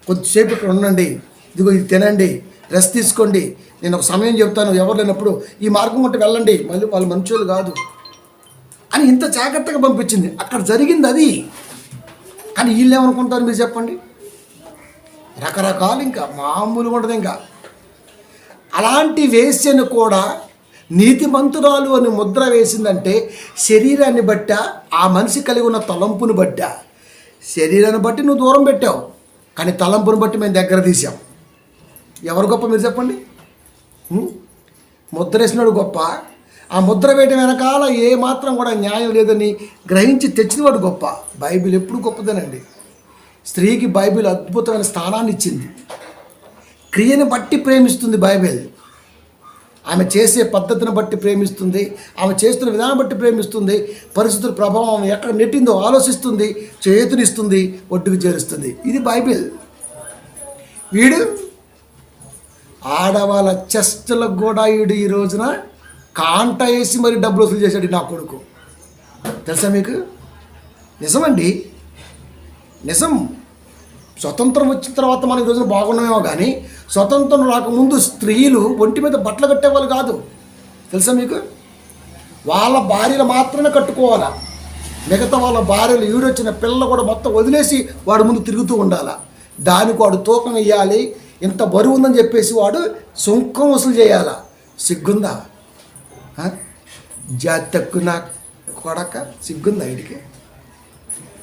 కొద్దిసేపు ఇక్కడ ఉండండి, ఇదిగో ఇది తినండి, రెస్ట్ తీసుకోండి, నేను ఒక సమయం చెప్తాను, ఎవరు లేనప్పుడు ఈ మార్గం ఉంటే వెళ్ళండి, మళ్ళీ వాళ్ళు మంచోళ్ళు కాదు అని ఇంత జాగ్రత్తగా పంపించింది. అక్కడ జరిగింది అది. కానీ వీళ్ళు ఏమనుకుంటారు మీరు చెప్పండి? రకరకాలు, ఇంకా మామూలుగా ఉండదు. ఇంకా అలాంటి వేశ్యను కూడా నీతిమంతురాలు అని ముద్ర వేసిందంటే శరీరాన్ని బట్ట, ఆ మనిషి కలిగి ఉన్న తలంపుని బట్ట. శరీరాన్ని బట్టి నువ్వు దూరం పెట్టావు, కానీ తలంపుని బట్టి మేము దగ్గర తీసాం. ఎవరు గొప్ప మీరు చెప్పండి? ముద్ర వేసినాడు గొప్ప, ఆ ముద్ర వేయటం వెనకాల ఏ మాత్రం కూడా న్యాయం లేదని గ్రహించి తెచ్చినవాడు గొప్ప. బైబిల్ ఎప్పుడు గొప్పదేనండి. స్త్రీకి బైబిల్ అద్భుతమైన స్థానాన్ని ఇచ్చింది. క్రియను బట్టి ప్రేమిస్తుంది బైబిల్. ఆమె చేసే పద్ధతిని బట్టి ప్రేమిస్తుంది, ఆమె చేస్తున్న విధానం బట్టి ప్రేమిస్తుంది. పరిస్థితుల ప్రభావం ఆమె ఎక్కడ నెట్టిందో ఆలోచిస్తుంది, చేతునిస్తుంది, ఒడ్డుకు చేరుస్తుంది. ఇది బైబిల్. వీడు ఆడవాళ్ళ చెస్టులకు కూడా వీడు ఈ రోజున కాంట వేసి మరి డబ్బులు వసూలు చేశాడు నా కొడుకు. తెలుసా మీకు? నిజమండి, నిజం. స్వతంత్రం వచ్చిన తర్వాత మనం ఈ రోజున బాగున్నామేమో కానీ స్వతంత్రం రాకముందు స్త్రీలు ఒంటి మీద బట్టలు కట్టేవాళ్ళు కాదు. తెలుసా మీకు? వాళ్ళ భార్యలు మాత్రమే కట్టుకోవాలా, మిగతా వాళ్ళ భార్యలు ఈడొచ్చిన పిల్లలు కూడా మొత్తం వదిలేసి వాడు ముందు తిరుగుతూ ఉండాలా. దానికి వాడు తూకం వేయాలి, ఇంత బరువు ఉందని చెప్పేసి వాడు సుంకం వసూలు చేయాలా. సిగ్గుందా? జాతి తక్కువ నా కొడక, సిగ్గుందా వీడికి?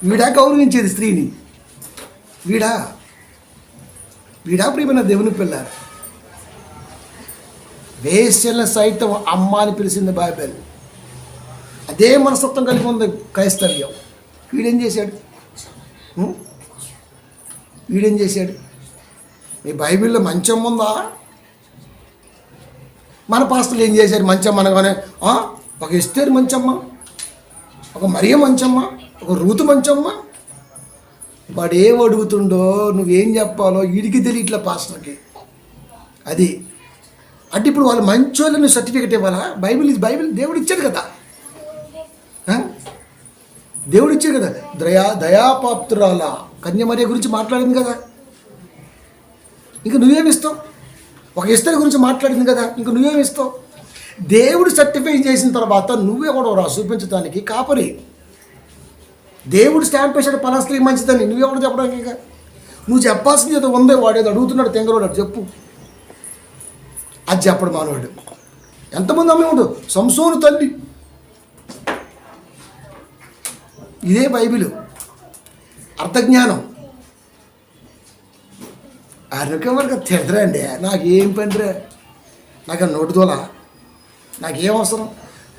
వీడా గౌరవించేది స్త్రీని? వీడా ప్రియమైన దేవుని పిల్ల. వేశ్యల సైతం అమ్మ అని పిలిచింది బైబిల్. అదే మనస్తత్వం కలిగి ఉంది క్రైస్తవ్యం. వీడేం చేశాడు? మీ బైబిల్లో మంచం ఉందా? మన పాస్టర్లు ఏం చేశారు? మంచం అనగానే ఒక ఎస్తేరు మంచమ్మ, ఒక మరియ మంచమ్మ, ఒక రూతు మంచమ్మ. వాడు ఏం అడుగుతుండో నువ్వేం చెప్పాలో వీడికి తెలియట్లే పాస్టర్కి. అది అంటే ఇప్పుడు వాళ్ళు మంచోళ్ళు నువ్వు సర్టిఫికెట్ ఇవ్వాలా? బైబిల్ దేవుడు ఇచ్చాడు కదా, దేవుడు ఇచ్చాడు కదా. దయాపాత్రురాల కన్యమర్య గురించి మాట్లాడింది కదా, ఇంక నువ్వేమిస్తావు? ఒక ఎస్తేరు గురించి మాట్లాడింది కదా, ఇంక నువ్వేమిస్తావు? దేవుడు సర్టిఫై చేసిన తర్వాత నువ్వే కూడా రా చూపించడానికి కాపరి. దేవుడు స్టాంప్ వేసాడు పలా స్త్రీ మంచిదని, నువ్వెవడు చెప్పడానికి? ఇక నువ్వు చెప్పాల్సింది ఏదో ఉందే, వాడు ఏదో అడుగుతున్నాడు తెంగరోడు, అది చెప్పు. అది చెప్పడు మానవుడు. ఎంతమంది అమ్మే ఉండు, సంసోను తల్లి. ఇదే బైబిల్ అర్థజ్ఞానం. అనుకోమని తిడతారా అండి? నాకేం పనిరా, నాకు నోటుదోలా, నాకేం అవసరం?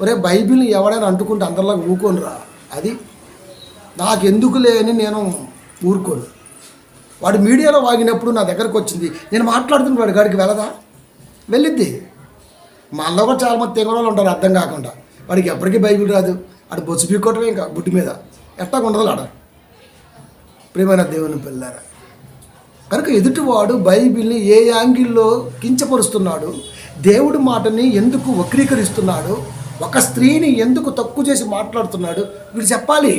ఒరే బైబిల్ని ఎవడైనా అంటుకుంటే అందరిలాగా ఊకోనురా. అది నాకెందుకు లేని నేను ఊరుకోను. వాడు మీడియాలో వాగినప్పుడు నా దగ్గరకు వచ్చింది, నేను మాట్లాడుతున్న వాడి గాడికి వెళ్ళదా? వెళ్ళిద్ది. మనలో కూడా చాలామంది తెగడాలు ఉంటారు అర్థం కాకుండా. వాడికి ఎప్పటికీ బైబిల్ రాదు, వాడు బొచ్చు పీక్కోవటమే ఇంకా బుట్టి మీద ఎట్టాగా ఉండదు ఆడ. ప్రియమైన దేవుని పిల్లారా, కనుక ఎదుటివాడు బైబిల్ని ఏ యాంగిల్లో కించపరుస్తున్నాడు, దేవుడి మాటని ఎందుకు వక్రీకరిస్తున్నాడు, ఒక స్త్రీని ఎందుకు తక్కువ చేసి మాట్లాడుతున్నాడు వీడు చెప్పాలి.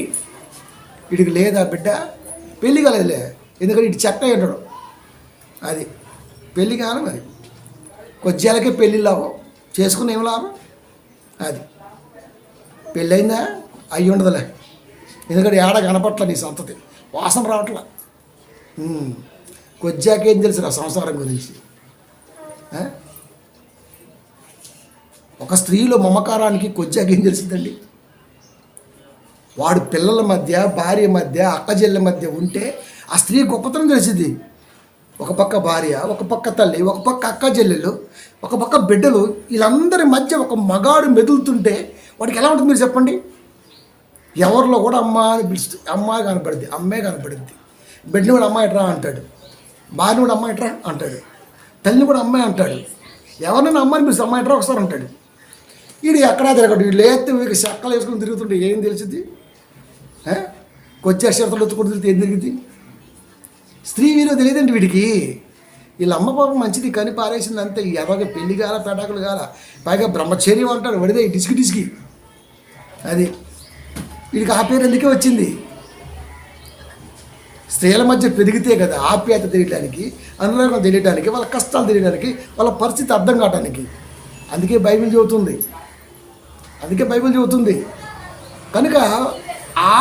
వీడికి లేదా బిడ్డ పెళ్ళి కాలేదులే, ఎందుకంటే ఇటు చెక్క ఉంటాడు. అది పెళ్ళి కాదు మరి, కొద్దిలకే పెళ్ళి లాభం చేసుకుని ఏం లాభం. అది పెళ్ళయిందా అయ్యి ఉండదులే, ఎందుకంటే ఏడ కనపట్ల నీ సంతతి వాసన రావట్లా. కొద్దికేం తెలుసు ఆ సంసారం గురించి. ఒక స్త్రీలో మమకారానికి కొద్దికేం తెలిసిందండి. వాడు పిల్లల మధ్య, భార్య మధ్య, అక్కచెల్లెల మధ్య ఉంటే ఆ స్త్రీ గొప్పతనం తెలిసింది. ఒక పక్క భార్య, ఒక పక్క తల్లి, ఒక పక్క అక్క చెల్లెలు, ఒక పక్క బిడ్డలు, వీళ్ళందరి మధ్య ఒక మగాడు మెదులుతుంటే వాడికి ఎలా ఉంటుంది మీరు చెప్పండి. ఎవరిలో కూడా అమ్మ అని పిలుస్తుంది, అమ్మాయి కనపడుద్ది, అమ్మే కనపడుద్ది. బిడ్డని కూడా అమ్మాయి ఎట్రా అంటాడు, భార్యని కూడా అమ్మాయి ఎట్రా అంటాడు, తల్లిని కూడా అమ్మాయి అంటాడు. ఎవరినైనా అమ్మాయిని పిలిస్తే అమ్మాయి ఎట్రా వస్తారు అంటాడు. వీడు ఎక్కడా తిరగడు, వీళ్ళు లేస్తే వీడికి చెక్కలు వేసుకుని తిరుగుతుంటే ఏం తెలిసింది. కొద్ది అక్షరతలు ఎత్తుకుని తిరిగితే ఏం తిరిగింది. స్త్రీ వీరో తెలియదండి వీడికి. వీళ్ళ అమ్మ పాపం మంచిది కానీ పారేసింది అంతే. ఎలాగ పెళ్లి కాల పెటాకులు కాల, పైగా బ్రహ్మచర్యం అంటాడు వడిదే డిసికి. అది వీడికి ఆ పేరు ఎందుకే వచ్చింది. స్త్రీల మధ్య పెరిగితే కదా ఆప్యాయత తెలియడానికి, అనురాగం తెలియడానికి, వాళ్ళ కష్టాలు తెలియడానికి, వాళ్ళ పరిస్థితి అర్థం కావడానికి. అందుకే బైబిల్ చెబుతుంది. కనుక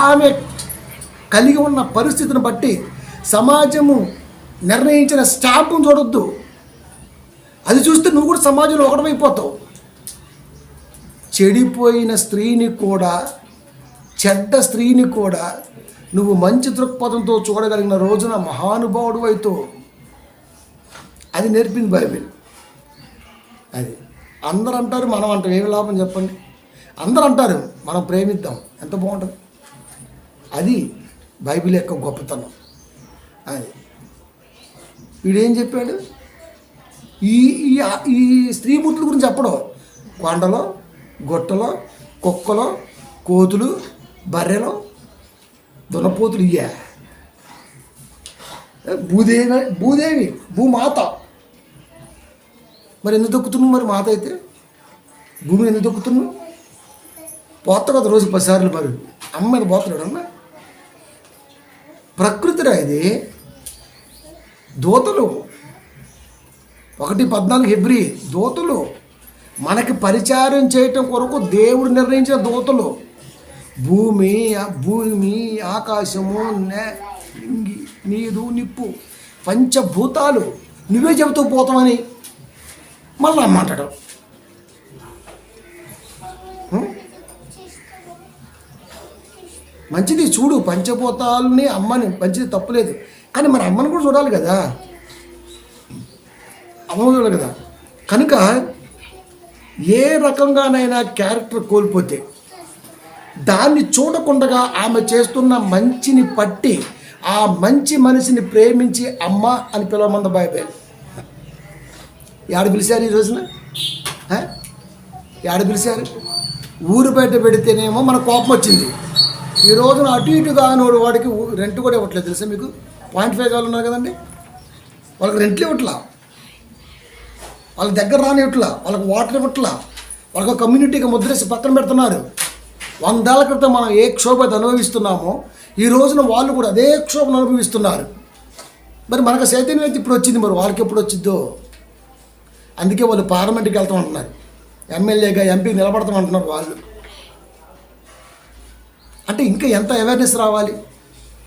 ఆమె కలిగి ఉన్న పరిస్థితిని బట్టి సమాజము నిర్ణయించిన స్టాంపును చూడొద్దు. అది చూస్తే నువ్వు కూడా సమాజంలో ఒకటమైపోతావు. చెడిపోయిన స్త్రీని కూడా, చెడ్డ స్త్రీని కూడా నువ్వు మంచి దృక్పథంతో చూడగలిగిన రోజున మహానుభావుడు అవుతావు. అది నేర్పింది బైబిల్. అది అందరూ అంటారు, మనం అంటాం, ఏమి లాభం చెప్పండి. అందరూ అంటారు మనం ప్రేమిద్దాం, ఎంత బాగుంటుంది. అది బైబిల్ యొక్క గొప్పతనం. అది వీడేం చెప్పాడు, ఈ ఈ స్త్రీమూర్తుల గురించి చెప్పడం. కొండలో, గొట్టలో, కుక్కలో, కోతులు, బర్రెలో, దున్నపోతులు ఇయ్యా. భూదేవి భూమాత. మరి ఎందుకు దొక్కుతున్నావు? మరి మాత అయితే భూమిని ఎందుకు దొక్కుతున్నావు? పోత కదా రోజు 10 సార్లు. మరి అమ్మ మీద పోతున్నాడు అన్న. ప్రకృతిరా ఇది. దూతలు 1:14 హెబ్రీ దూతలు మనకి పరిచారం చేయటం కొరకు దేవుడు నిర్ణయించిన దూతలు. భూమి, ఆకాశము, నీరు, నిప్పు, పంచభూతాలు నువ్వే చెబుతూ పోతామని మళ్ళీ అమ్మంటాడు. మంచిది చూడు, పంచభూతాలని అమ్మని, మంచిది తప్పులేదు. కానీ మరి అమ్మని కూడా చూడాలి కదా, అమ్మ చూడాలి కదా. కనుక ఏ రకంగానైనా క్యారెక్టర్ కోల్పోతే దాన్ని చూడకుండా ఆమె చేస్తున్న మంచిని పట్టి ఆ మంచి మనిషిని ప్రేమించి అమ్మ అని పిలవమంది బైబిల్. ఏడ పిలిచారు ఈ రోజున? ఏడ పిలిచారు? ఊరు బయట పెడితేనేమో మన కోపం వచ్చింది. ఈ రోజున అటు ఇటుగా నోడు వాడికి రెంట్ కూడా ఇవ్వట్లేదు తెలుసా మీకు. 0.5 కావాలి ఉన్నారు కదండి, వాళ్ళకి రెంట్లు ఇవ్వట్లా, వాళ్ళ దగ్గర రానివ్వట్లా, వాళ్ళకి వాటర్ ఇవ్వట్లా, వాళ్ళకి కమ్యూనిటీగా ముద్రేసి పక్కన పెడుతున్నారు. 100 ఏళ్ల క్రితం మనం ఏ క్షోభ అనుభవిస్తున్నామో ఈ రోజున వాళ్ళు కూడా అదే క్షోభను అనుభవిస్తున్నారు. మరి మనకు చైతన్యం అయితే ఇప్పుడు వచ్చింది, మరి వాళ్ళకి ఎప్పుడు వచ్చిద్దో. అందుకే వాళ్ళు పార్లమెంట్కి వెళ్తామంటున్నారు, ఎమ్మెల్యేగా ఎంపీకి నిలబడతామంటున్నారు వాళ్ళు. అంటే ఇంకా ఎంత అవేర్నెస్ రావాలి.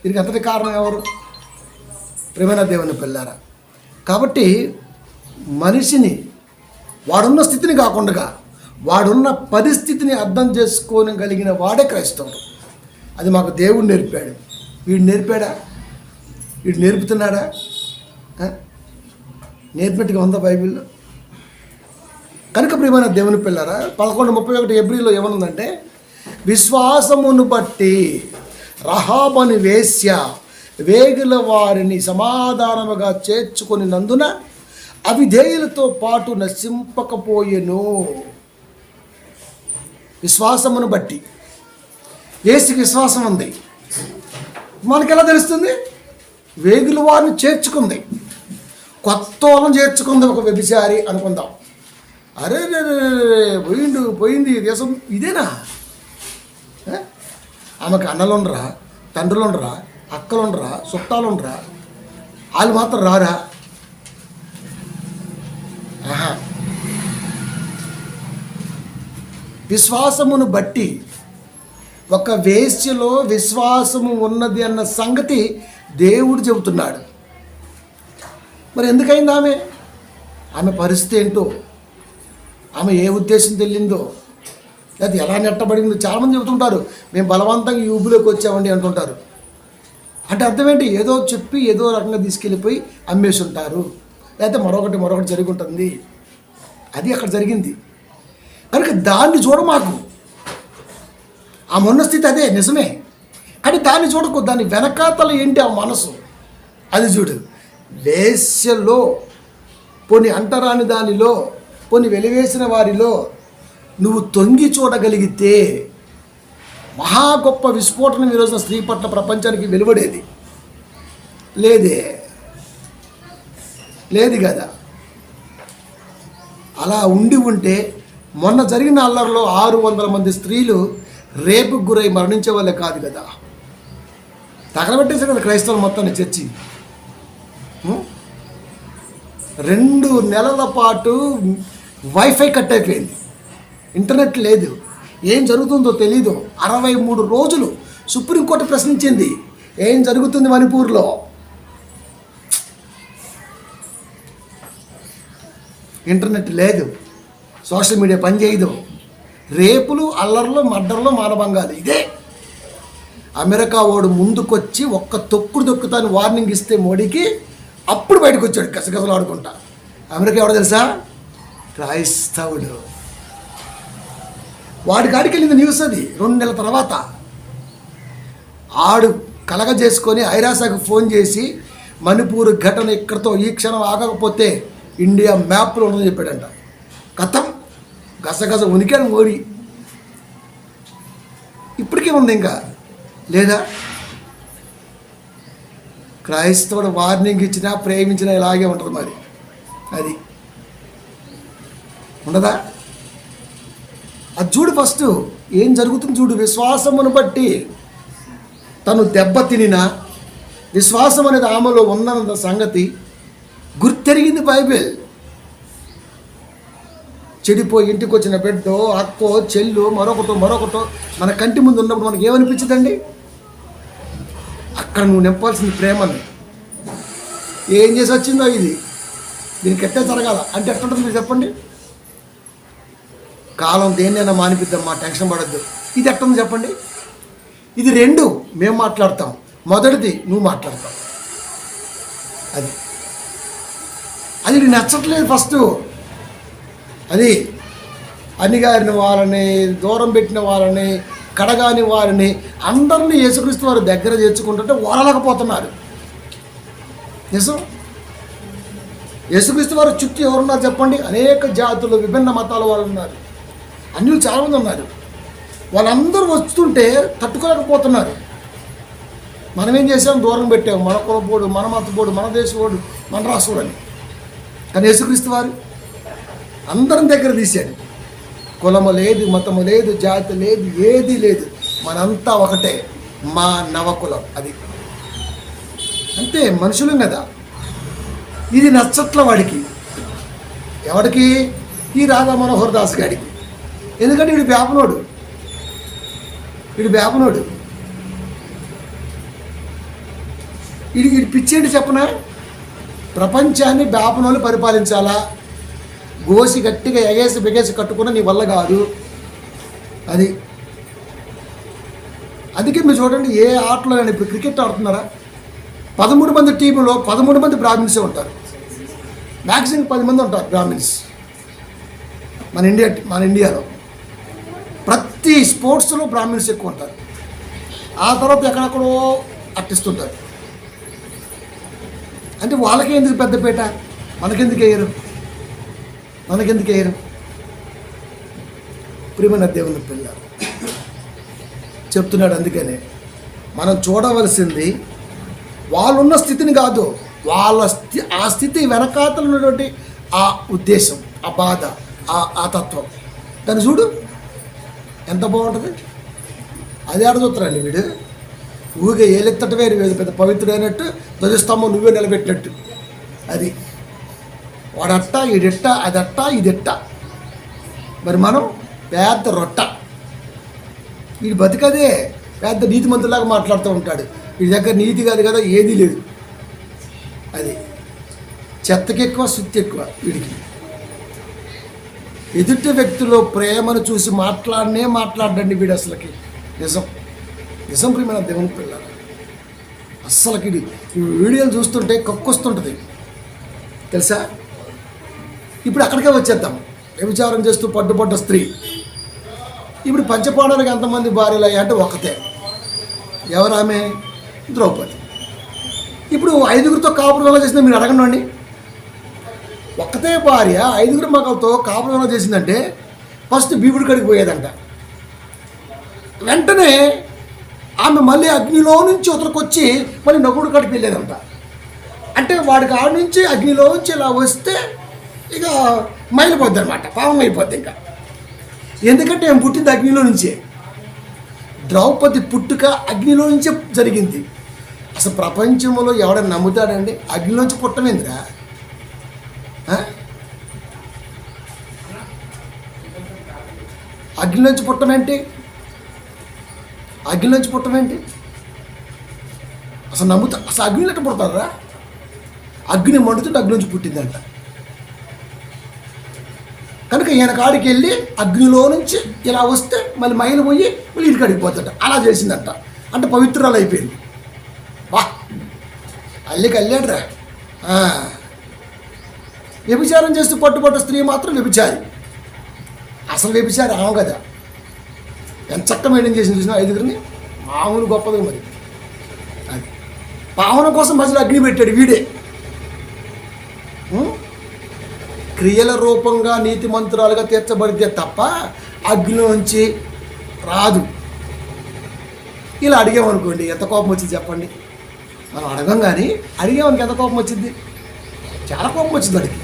దీనికి అంతటి కారణం ఎవరు? ప్రేమైన దేవుని పిల్లారా. కాబట్టి మనిషిని వాడున్న స్థితిని కాకుండా వాడున్న పరిస్థితిని అర్థం చేసుకోగలిగిన వాడే క్రైస్తవుడు. అది మాకు దేవుడు నేర్పాడు. వీడు నేర్పాడా? వీడు నేర్పుతున్నాడా? నేర్పినట్టుగా ఉందా బైబిల్లో? కనుక ప్రియమైన దేవుని పిల్లారా, 11:31 హెబ్రీలో ఏమనుందంటే, విశ్వాసమును బట్టి రహాబని వేశ్య వేగుల వారిని సమాధానముగా చేర్చుకొనినందున అవిధేయులతో పాటు నశింపకపోయెను. విశ్వాసమును బట్టి. యేసుకి విశ్వాసం ఉంది. మనకెలా తెలుస్తుంది? వేగుల వారిని చేర్చుకుంది, కొత్త వాళ్ళని చేర్చుకుంది. ఒక వ్యభిచారి అనుకుందాం, అరే రే పోయింది దేశం ఇదేనా? ఆమెకు అన్నలుండరా, తండ్రులుండరా, అక్కలుండరా, చుట్టాలుండరా? వాళ్ళు మాత్రం రారా? ఆహా. విశ్వాసమును బట్టి ఒక వేశ్యలో విశ్వాసము ఉన్నది అన్న సంగతి దేవుడు చెబుతున్నాడు. మరి ఎందుకైంది ఆమె పరిస్థితి ఏంటో, ఆమె ఏ ఉద్దేశం తెలియందో, అది ఎలా నెట్టబడిందో చాలామంది చెబుతుంటారు. మేము బలవంతంగా ఈ ఊబిలోకి వచ్చామండి అంటుంటారు. అంటే అర్థం ఏంటి? ఏదో చెప్పి ఏదో రకంగా తీసుకెళ్ళిపోయి అమ్మేసి ఉంటారు, లేకపోతే మరొకటి జరిగి ఉంటుంది. అది అక్కడ జరిగింది కనుక దాన్ని చూడ మాకు. ఆ మొన్న స్థితి అదే నిజమే, కానీ దాన్ని చూడకు. దాని వెనకాతల ఏంటి ఆ మనసు, అది చూడు. వేశ్యలో, పోని అంటరాని దానిలో, పోని వెలివేసిన వారిలో నువ్వు తొంగి చూడగలిగితే మహా గొప్ప విస్ఫోటనం ఈరోజున స్త్రీ పట్ల ప్రపంచానికి వెలువడేది. లేదు కదా. అలా ఉంటే మొన్న జరిగిన అల్లర్లో 600 మంది స్త్రీలు రేపుకు గురై మరణించే వాళ్ళే కాదు కదా. తగలబెట్టేశారు కదా క్రైస్తవులు మొత్తాన్ని చర్చి. 2 నెలల పాటు వైఫై కట్ అయిపోయింది, ఇంటర్నెట్ లేదు, ఏం జరుగుతుందో తెలీదు. 63 రోజులు సుప్రీంకోర్టు ప్రశ్నించింది, ఏం జరుగుతుంది మణిపూర్లో. ఇంటర్నెట్ లేదు, సోషల్ మీడియా పనిచేయదు, రేపులు, అల్లర్లు, మర్డర్లు, మానభంగాలు. ఇదే అమెరికా వాడు ముందుకొచ్చి ఒక్క తొక్కుతాను వార్నింగ్ ఇస్తే మోడీకి అప్పుడు బయటకు వచ్చాడు గసగసలు ఆడుకుంటా. అమెరికా ఎవడో తెలుసా? క్రైస్తవుడు. వాడి కాడికి వెళ్ళింది న్యూస్. అది 2 నెలల తర్వాత ఆడు కలగజేసుకొని ఐరాసాకు ఫోన్ చేసి మణిపూర్ ఘటన ఇక్కడితో ఈ క్షణం ఆగకపోతే ఇండియా మ్యాప్లో ఉందని చెప్పాడంట. కథం గసగస ఉనికాడు మోడీ. ఇప్పటికే ఉంది ఇంకా లేదా? క్రైస్తవుడు వార్నింగ్ ఇచ్చినా ప్రేమించినా ఇలాగే ఉంటుంది. మరి అది ఉండదా? అది చూడు, ఫస్ట్ ఏం జరుగుతుంది చూడు. విశ్వాసమును బట్టి తను దెబ్బతినినా విశ్వాసం అనేది ఆమెలో ఉన్నంత సంగతి గుర్తెరిగింది బైబిల్. చెడిపోయి ఇంటికి వచ్చిన బిడ్డో, అక్కో, చెల్లు, మరొకటో మన కంటి ముందు ఉన్నప్పుడు మనకి ఏమనిపించదండి? అక్కడ నువ్వు నింపాల్సింది ప్రేమని. ఏం చేసి వచ్చిందో ఇది, దీనికి ఎట్టే జరగాల అంటే ఎట్లుంటుంది మీరు చెప్పండి? కాలం దేన్నైనా మానిపిద్దాం, టెన్షన్ పడద్దు. ఇది ఎట్టుంది చెప్పండి? ఇది 2 మేము మాట్లాడతాం, మొదటిది నువ్వు మాట్లాడతావు. అది నచ్చట్లేదు ఫస్ట్. అది అన్నిగారిన వాళ్ళని, దూరం పెట్టిన వాళ్ళని, కడగాని వారిని అందరినీ యేసుక్రీస్తు వారి దగ్గర చేర్చుకుంటుంటే ఓరలేకపోతున్నారు. నిజం. యేసుక్రీస్తు వారి చుట్టూ ఎవరున్నారు చెప్పండి? అనేక జాతులు, విభిన్న మతాల వాళ్ళు ఉన్నారు, అన్యులు చాలామంది ఉన్నారు. వాళ్ళందరూ వస్తుంటే తట్టుకోలేకపోతున్నారు. మనం ఏం చేసాం? దూరం పెట్టాము. మన కులపోడు, మన మతపోడు, మన దేశపోడు, మన రాష్ట్రుడు అని. కానీ యేసుక్రీస్తు వారు అందరం దగ్గర తీశాడు. కులము లేదు, మతము లేదు, జాతి లేదు, ఏది లేదు, మనంతా ఒకటే, మా నవకులం. అది అంతే, మనుషులం కదా. ఇది నచ్చట్ల వాడికి. ఎవడికి? ఈ రాధా మనోహర్ దాస్ గాడికి. ఎందుకంటే వీడు వేపనోడు. వీడి పిచ్చేంటి చెప్పనా? ప్రపంచాన్ని వేపనోళ్ళు పరిపాలించాలా? గోసి గట్టిగా ఎగేసి బిగేసి కట్టుకున్న నీ వల్ల కాదు. అందుకే మీరు చూడండి, ఏ ఆటలో ఇప్పుడు క్రికెట్ ఆడుతున్నారా, 13 మంది టీములో 13 మంది బ్రాహ్మిన్సే ఉంటారు. మ్యాక్సిమం 10 మంది ఉంటారు బ్రాహ్మిన్స్ మన ఇండియాలో. ప్రతి స్పోర్ట్స్లో బ్రాహ్మిన్స్ ఎక్కువ ఉంటారు. ఆ తర్వాత ఎక్కడెక్కడో అట్టిస్తుంటారు. అంటే వాళ్ళకే ఎందుకు పెద్దపేట, మనకెందుకు వేయరు? ప్రియమైన దేవుని పిల్ల చెప్తున్నాడు. అందుకనే మనం చూడవలసింది వాళ్ళున్న స్థితిని కాదు, ఆ స్థితి వెనకాతలు ఉన్నటువంటి ఆ ఉద్దేశం, ఆ బాధ, ఆ తత్వం. దాన్ని చూడు ఎంత బాగుంటుంది. అది ఆడచూస్తారండి వీడు. ఊరికే ఏలెత్తటమే పెద్ద పవిత్రుడైనట్టు ధ్వజస్తంభం నువ్వే నిలబెట్టినట్టు. అది వాడట్ట, ఈడెట్ట, అదట్ట, ఇదెట్ట. మరి మనం పెద్ద రొట్ట. వీడు బతికదే పెద్ద నీతిమంతులాగా మాట్లాడుతూ ఉంటాడు. వీడి దగ్గర నీతి కాదు కదా, ఏదీ లేదు. అది చెత్తకి ఎక్కువ, సుత్తి ఎక్కువ వీడికి. ఎదుటి వ్యక్తిలో ప్రేమను చూసి మాట్లాడండి వీడు. అసలుకి నిజం ప్రియమైన దేవుని పిల్లలు. అస్సలకి ఈ వీడియోలు చూస్తుంటే కక్కొస్తుంటుంది తెలుసా. ఇప్పుడు అక్కడికే వచ్చేద్దాం. వ్యభిచారం చేస్తూ పడ్డుపడ్డ స్త్రీ. ఇప్పుడు పంచపాండవులకు ఎంతమంది భార్యలు అయ్యా అంటే ఒకతే. ఎవరామె? ద్రౌపది. ఇప్పుడు 5గురితో కాపురం చేసిందో మీరు అడగండి. ఒక్కతే భార్య 5గురు మగలతో కాపురం చేసిందంటే ఫస్ట్ భీముడి కాడికి పోయేదంట. వెంటనే ఆమె మళ్ళీ అగ్నిలో నుంచి ఉతరకొచ్చి మళ్ళీ నకుడి కాడికి వెళ్ళేదంట. అంటే వాడికి ఆడ నుంచి అగ్నిలో నుంచి ఇలా వస్తే ఇక మైలిపోద్ది అనమాట, పావం అయిపోద్ది. ఇంకా ఎందుకంటే ఆమె పుట్టింది అగ్నిలో నుంచే. ద్రౌపది పుట్టుక అగ్నిలో నుంచే జరిగింది. అసలు ప్రపంచంలో ఎవడన్నా నమ్ముతాడండి అగ్నిలోంచి పుట్టమేందిరా? అగ్నిలోంచి పుట్టమేంటి? అగ్నిలోంచి పుట్టమేంటి? అసలు అసలు అగ్నిలో ఎట్ట పుడతారా? అగ్ని మండుతుంటే అగ్నిలోంచి పుట్టిందంట. కనుక ఈయన కాడికి వెళ్ళి అగ్నిలో నుంచి ఇలా వస్తే మళ్ళీ మైలు పోయి మళ్ళీ ఇంటికి అడిగిపోతాడు. అలా చేసిందంట. అంటే పవిత్రాలు అయిపోయింది. వా అల్లికి వెళ్ళాడురా. వ్యభిచారం చేస్తూ పట్టుబడ్డ స్త్రీ మాత్రం వ్యభిచారి. అసలు వ్యభిచారి ఆమె కదా. ఎంత చక్కగా మెయింటైన్ చేసి చూసిన 5గురిని. మామూలు గొప్పది మరి. అది పావన కోసం మధ్యలో అగ్ని పెట్టాడు వీడే. క్రియల రూపంగా నీతిమంతురాలుగా తీర్చబడితే తప్ప అగ్నిలోంచి రాదు. ఇలా అడిగామనుకోండి ఎంత కోపం వచ్చింది చెప్పండి. మనం అడగం కానీ అడిగామనికి ఎంత కోపం వచ్చింది? చాలా కోపం వచ్చింది వాడికి.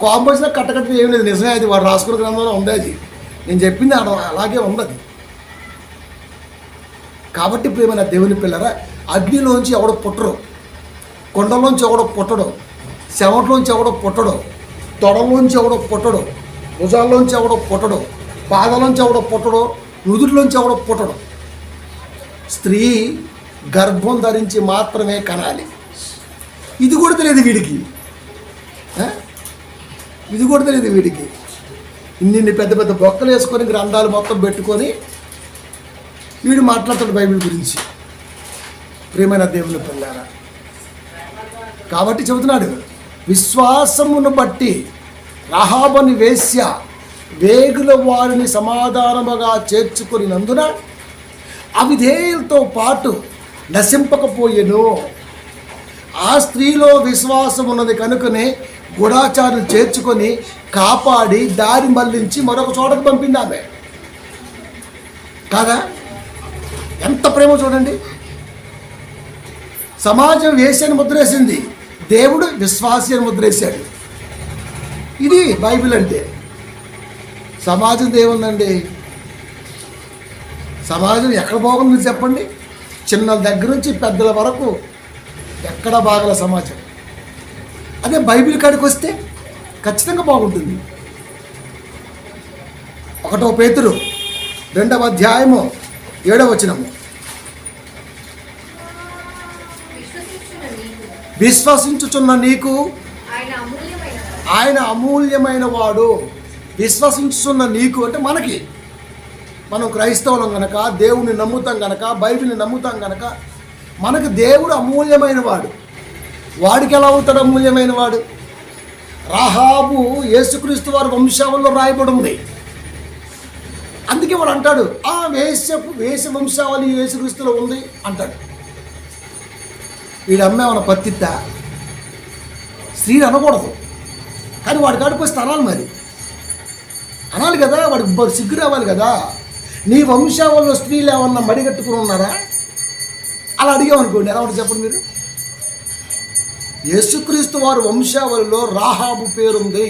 కోపం వచ్చినా కట్టకట్ట ఏం లేదు. నిజమే, అది వాడు రాసుకున్న గ్రంథంలో ఉంది. అది నేను చెప్పింది అలాగే ఉన్నది. కాబట్టి ప్రియమైన దేవుని పిల్లరా, అగ్నిలోంచి ఎవడో పుట్టడు, కొండలోంచి ఎవడో పుట్టడు, చెమటలోంచి ఎవడో పుట్టడు, తొడలోంచి ఎవడో పుట్టడు, భుజాల్లోంచి ఎవడో పుట్టడు, పాదలోంచి ఎవడో పుట్టడు, నుదుటిలోంచి ఎవడో పుట్టడు. స్త్రీ గర్భం ధరించి మాత్రమే కనాలి. ఇది కూడా తెలియదు వీడికి. ఇది కూడా తెలియదు వీడికి. ఇన్ని పెద్ద పెద్ద బొక్కలు వేసుకొని గ్రంథాలు మొత్తం పెట్టుకొని వీడు మాట్లాడతాడు బైబిల్ గురించి. ప్రియమైన దేవుని పిల్లారా, కాబట్టి చెబుతున్నాడు, విశ్వాసమును బట్టి రహాబని వేశ్య వేగుల వారిని సమాధానముగా చేర్చుకునినందున అవిధేయులతో పాటు నశింపకపోయెను. ఆ స్త్రీలో విశ్వాసం ఉన్నది కనుకనే గూఢాచారులు చేర్చుకొని కాపాడి దారి మళ్లించి మరొక చోటకు పంపింది ఆమె. కాదా? ఎంత ప్రేమ చూడండి. సమాజం వేశ్యని ముద్రేసింది, దేవుడు విశ్వాసి అని ముద్రేశాడు. ఇది బైబిల్ అంటే. సమాజం దేవుందండి. సమాజం ఎక్కడ బాగుంది మీరు చెప్పండి. చిన్న దగ్గర నుంచి పెద్దల వరకు ఎక్కడ బాగల సమాజం. అదే బైబిల్ కాడికి వస్తే ఖచ్చితంగా బాగుంటుంది. 1 పేతురు 2వ అధ్యాయము 7వ వచనము, విశ్వసించుచున్న నీకు ఆయన అమూల్యమైన వాడు. విశ్వసించుచున్న నీకు అంటే మనకి, మనం క్రైస్తవులం కనుక, దేవుని నమ్ముతాం కనుక, బైబిల్ని నమ్ముతాం కనుక మనకు దేవుడు అమూల్యమైన వాడు. వాడికి ఎలా అవుతాడు అమూల్యమైన వాడు? రాహాబు యేసుక్రీస్తు వారి వంశావళిలో రాయబడి ఉంది. అందుకే వాడు అంటాడు, ఆ వేశ్య వంశావళి యేసుక్రీస్తులో ఉంది అంటాడు. వీడు అమ్మేమన్న పత్తిత్తా? స్త్రీని అనకూడదు, కానీ వాడి కాడికి వస్తే అనాలి. మరి అనాలి కదా, వాడికి సిగ్గు రావాలి కదా. నీ వంశావళిలో స్త్రీలు ఏమన్నా మడిగట్టుకుని ఉన్నారా? అలా అడిగామనుకోండి, ఎలా ఉంటుంది చెప్పండి మీరు. యేసుక్రీస్తు వారి వంశావళిలో రాహాబు పేరుంది.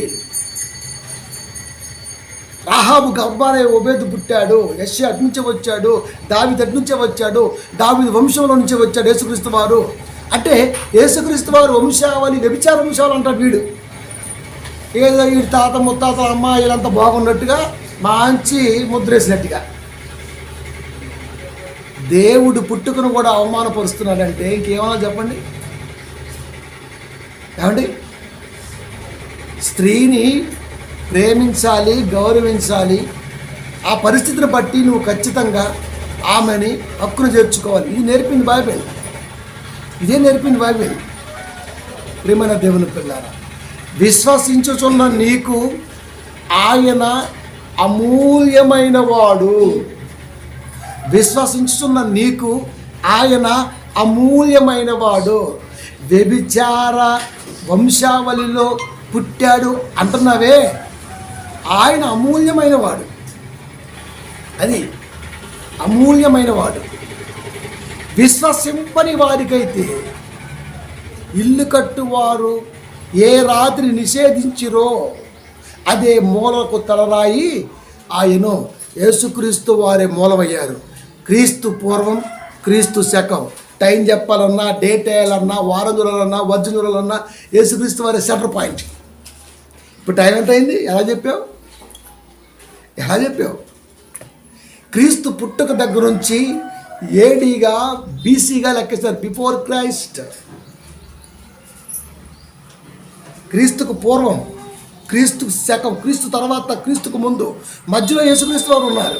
రాహాబు గర్భానే ఓబేదు పుట్టాడు, యెషయా అటు నుంచే వచ్చాడు, దావీదు అటు నుంచే వచ్చాడు, దావీదు వంశంలో నుంచే వచ్చాడు యేసుక్రీస్తు వారు. అంటే యేసుక్రీస్తు వారు వంశావళి వ్యభిచార వంశావళి అంటాడు వీడు. ఏదో వీడి తాత ముత్తాతల అమ్మాయిలంతా బాగున్నట్టుగా మంచి ముద్రేసినట్టుగా దేవుడు పుట్టుకను కూడా అవమానపరుస్తున్నాడంటే ఇంకేమన్నా చెప్పండి. ఏమండి, స్త్రీని ప్రేమించాలి, గౌరవించాలి, ఆ పరిస్థితిని బట్టి నువ్వు ఖచ్చితంగా ఆమెని హక్కును చేర్చుకోవాలి. ఇది నేర్పింది బైబిల్, ఇదే నేర్పింది బైబిల్. ప్రియమైన దేవుని పిల్లారా, విశ్వసించుచున్న నీకు ఆయన అమూల్యమైన వాడు. విశ్వసించుచున్న నీకు ఆయన అమూల్యమైన వాడు. వ్యభిచార వంశావళిలో పుట్టాడు అంటున్నావే, ఆయన అమూల్యమైన వాడు. అది అమూల్యమైన వాడు. విశ్వసింపని వారికైతే ఇల్లు కట్టువారు ఏ రాత్రి నిషేధించిరో అదే మూలకు తలరాయి ఆయన యేసుక్రీస్తు వారే మూలమయ్యారు. క్రీస్తు పూర్వం, క్రీస్తు శకం, టైం చెప్పాలన్నా, డేట్ వేయాలన్నా, వారం చూడాలన్నా, వర్జం చూడాలన్నా యేసుక్రీస్తు వారే సెంటర్ పాయింట్. ఇప్పుడు టైం ఎంత అయింది? ఎలా చెప్పావు? క్రీస్తు పుట్టుక దగ్గర నుంచి ఏడీగా బీసీగా లెక్కిస్తారు. బిఫోర్ క్రైస్ట్, క్రీస్తుకు పూర్వం, క్రీస్తు శకం, క్రీస్తు తర్వాత, క్రీస్తుకు ముందు, మధ్యలో యేసుక్రీస్తు వారు ఉన్నారు.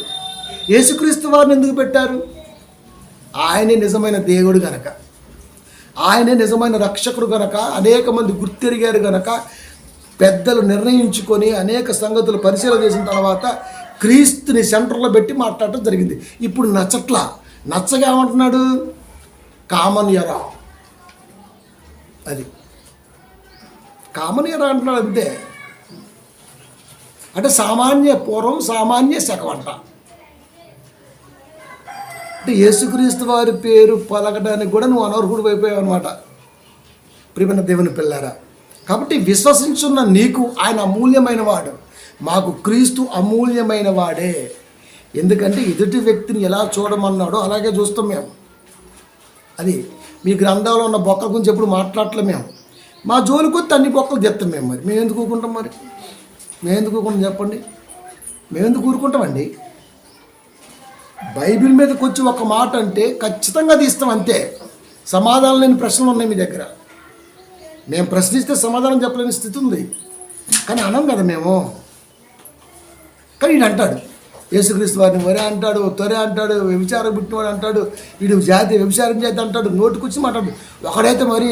యేసుక్రీస్తు వారిని ఎందుకు పెట్టారు? ఆయనే నిజమైన దేవుడు గనక, ఆయనే నిజమైన రక్షకుడు గనక, అనేక మంది గుర్తెరిగారు గనక పెద్దలు నిర్ణయించుకొని అనేక సంగతులు పరిశీలన చేసిన తర్వాత క్రీస్తుని సెంటర్లో పెట్టి మాట్లాడటం జరిగింది. ఇప్పుడు నచ్చగా ఏమంటున్నాడు? కామన్ ఎరా, అది కామన్ ఎరా అంటున్నాడు అంతే. అంటే సామాన్య పూర్వం, సామాన్య శకం అంట. అంటే యేసుక్రీస్తు వారి పేరు పలకడానికి కూడా నువ్వు అనర్హుడు అయిపోయావు అనమాట. ప్రియమైన దేవుని పిల్లారా, కాబట్టి విశ్వసించున్న నీకు ఆయన అమూల్యమైన వాడు. మాకు క్రీస్తు అమూల్యమైన వాడే. ఎందుకంటే ఎదుటి వ్యక్తిని ఎలా చూడమన్నాడో అలాగే చూస్తాం మేము. అది మీ గ్రంథంలో ఉన్న బొక్కల గురించి ఎప్పుడు మాట్లాడలేం మేము. మా జోలికి వస్తే అన్ని బొక్కలు చెప్తాం మేము. మేము ఎందుకు ఊరుకుంటాం? మేము ఎందుకు ఊరుకుంటాం చెప్పండి? మేము ఎందుకు ఊరుకుంటామండి? బైబిల్ మీదకి వచ్చి ఒక మాట అంటే ఖచ్చితంగా తీస్తాం అంతే. సమాధానం లేని ప్రశ్నలు ఉన్నాయి మీ దగ్గర. మేము ప్రశ్నిస్తే సమాధానం చెప్పలేని స్థితి ఉంది, కానీ అనం కదా మేము. కానీ వీడు అంటాడు యేసుక్రీస్తు వారిని వరే అంటాడు, త్వరే అంటాడు, వ్యభిచారం పుట్టినవాడు అంటాడు, వీడు జాతి వ్యభిచారం చేద్దాం అంటాడు, నోటికొచ్చి మాట్లాడు. ఒకడైతే మరి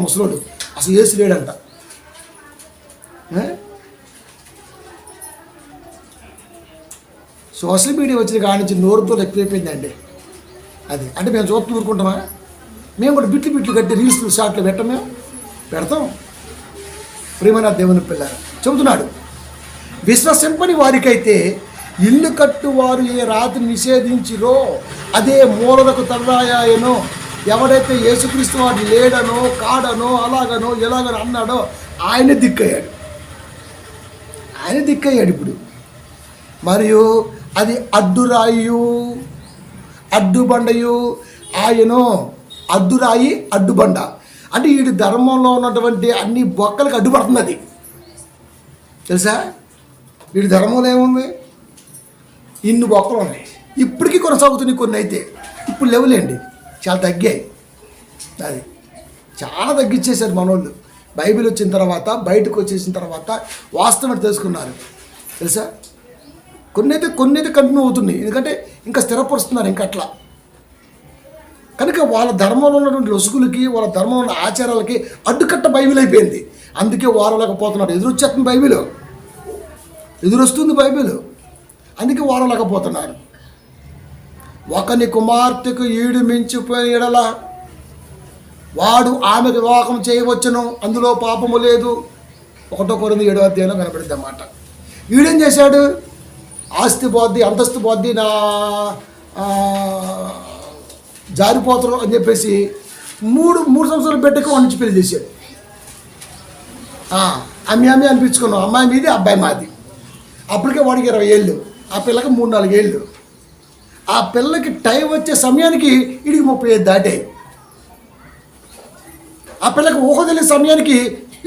ముసలోడు అసలు యేసు లేడంట. సోషల్ మీడియా వచ్చిన కాడి నుంచి నోరుతో ఎక్కువైపోయిందండి. అది అంటే మేము చూస్తూ ఊరుకుంటామా? మేము కూడా బిట్లు కట్టి రీల్స్ షార్ట్లు మేము పెడతాం. ప్రియమైన దేవుని పిల్లలు చెబుతున్నాడు, విశ్వసింపని వారికైతే ఇల్లు కట్టువారు ఏ రాత్రి నిషేధించిరో అదే మూలలకు తలరాయనో. ఎవడైతే యేసుక్రీస్తు వాడు లేడనో, కాడనో, అలాగనో, ఎలాగనో అన్నాడో ఆయన దిక్కయ్యాడు. ఇప్పుడు మరియు అది అడ్డురాయు, అడ్డుబండయు ఆయనో. అడ్డురాయి, అడ్డుబండ అంటే వీడి ధర్మంలో ఉన్నటువంటి అన్ని బొక్కలకు అడ్డుపడుతుంది. అది తెలుసా? వీడి ధర్మంలో ఏముంది? ఇన్ని బొక్కలు ఉన్నాయి, ఇప్పటికీ కొనసాగుతున్నాయి. కొన్ని అయితే ఇప్పుడు లేవులేండి, చాలా తగ్గాయి. అది చాలా తగ్గించేశారు మనోళ్ళు. బైబిల్ వచ్చిన తర్వాత, బయటకు వచ్చేసిన తర్వాత వాస్తవం తెలుసుకున్నారు. తెలుసా? కొన్ని అయితే కంటిన్యూ అవుతున్నాయి, ఎందుకంటే ఇంకా స్థిరపరుస్తున్నారు ఇంకా అట్లా. కనుక వాళ్ళ ధర్మంలో ఉన్నటువంటి లొసుగులకి, వాళ్ళ ధర్మంలో ఉన్న ఆచారాలకి అడ్డుకట్ట బైబిల్ అయిపోయింది. అందుకే వారలేకపోతున్నారు. ఎదురొచ్చేస్తుంది బైబిల్, ఎదురొస్తుంది బైబిల్, అందుకే వారలేకపోతున్నారు. ఒకని కుమార్తెకు ఈడు మించిపోయిన ఎడల వాడు ఆమెకు వివాహం చేయవచ్చును, అందులో పాపము లేదు. 1 కొరింథీ 7వ అధ్యాయంలో కనబడింది అన్నమాట. వీడేం చేశాడు? ఆస్తి పోద్ది, అంతస్తు పోద్ది, నా జారిపోతారు అని చెప్పేసి మూడు సంవత్సరాల బిడ్డకు వండించి పెళ్లి చేశాడు. అమ్మి అనిపించుకున్నాం, అమ్మాయి మీది, అబ్బాయి మాది. అప్పటికే వాడికి 20 ఏళ్ళు, ఆ పిల్లకి 3-4 ఏళ్ళు. ఆ పిల్లకి టైం వచ్చే సమయానికి వీడికి 35 దాటాయి. ఆ పిల్లకి ఊహ తెలియని సమయానికి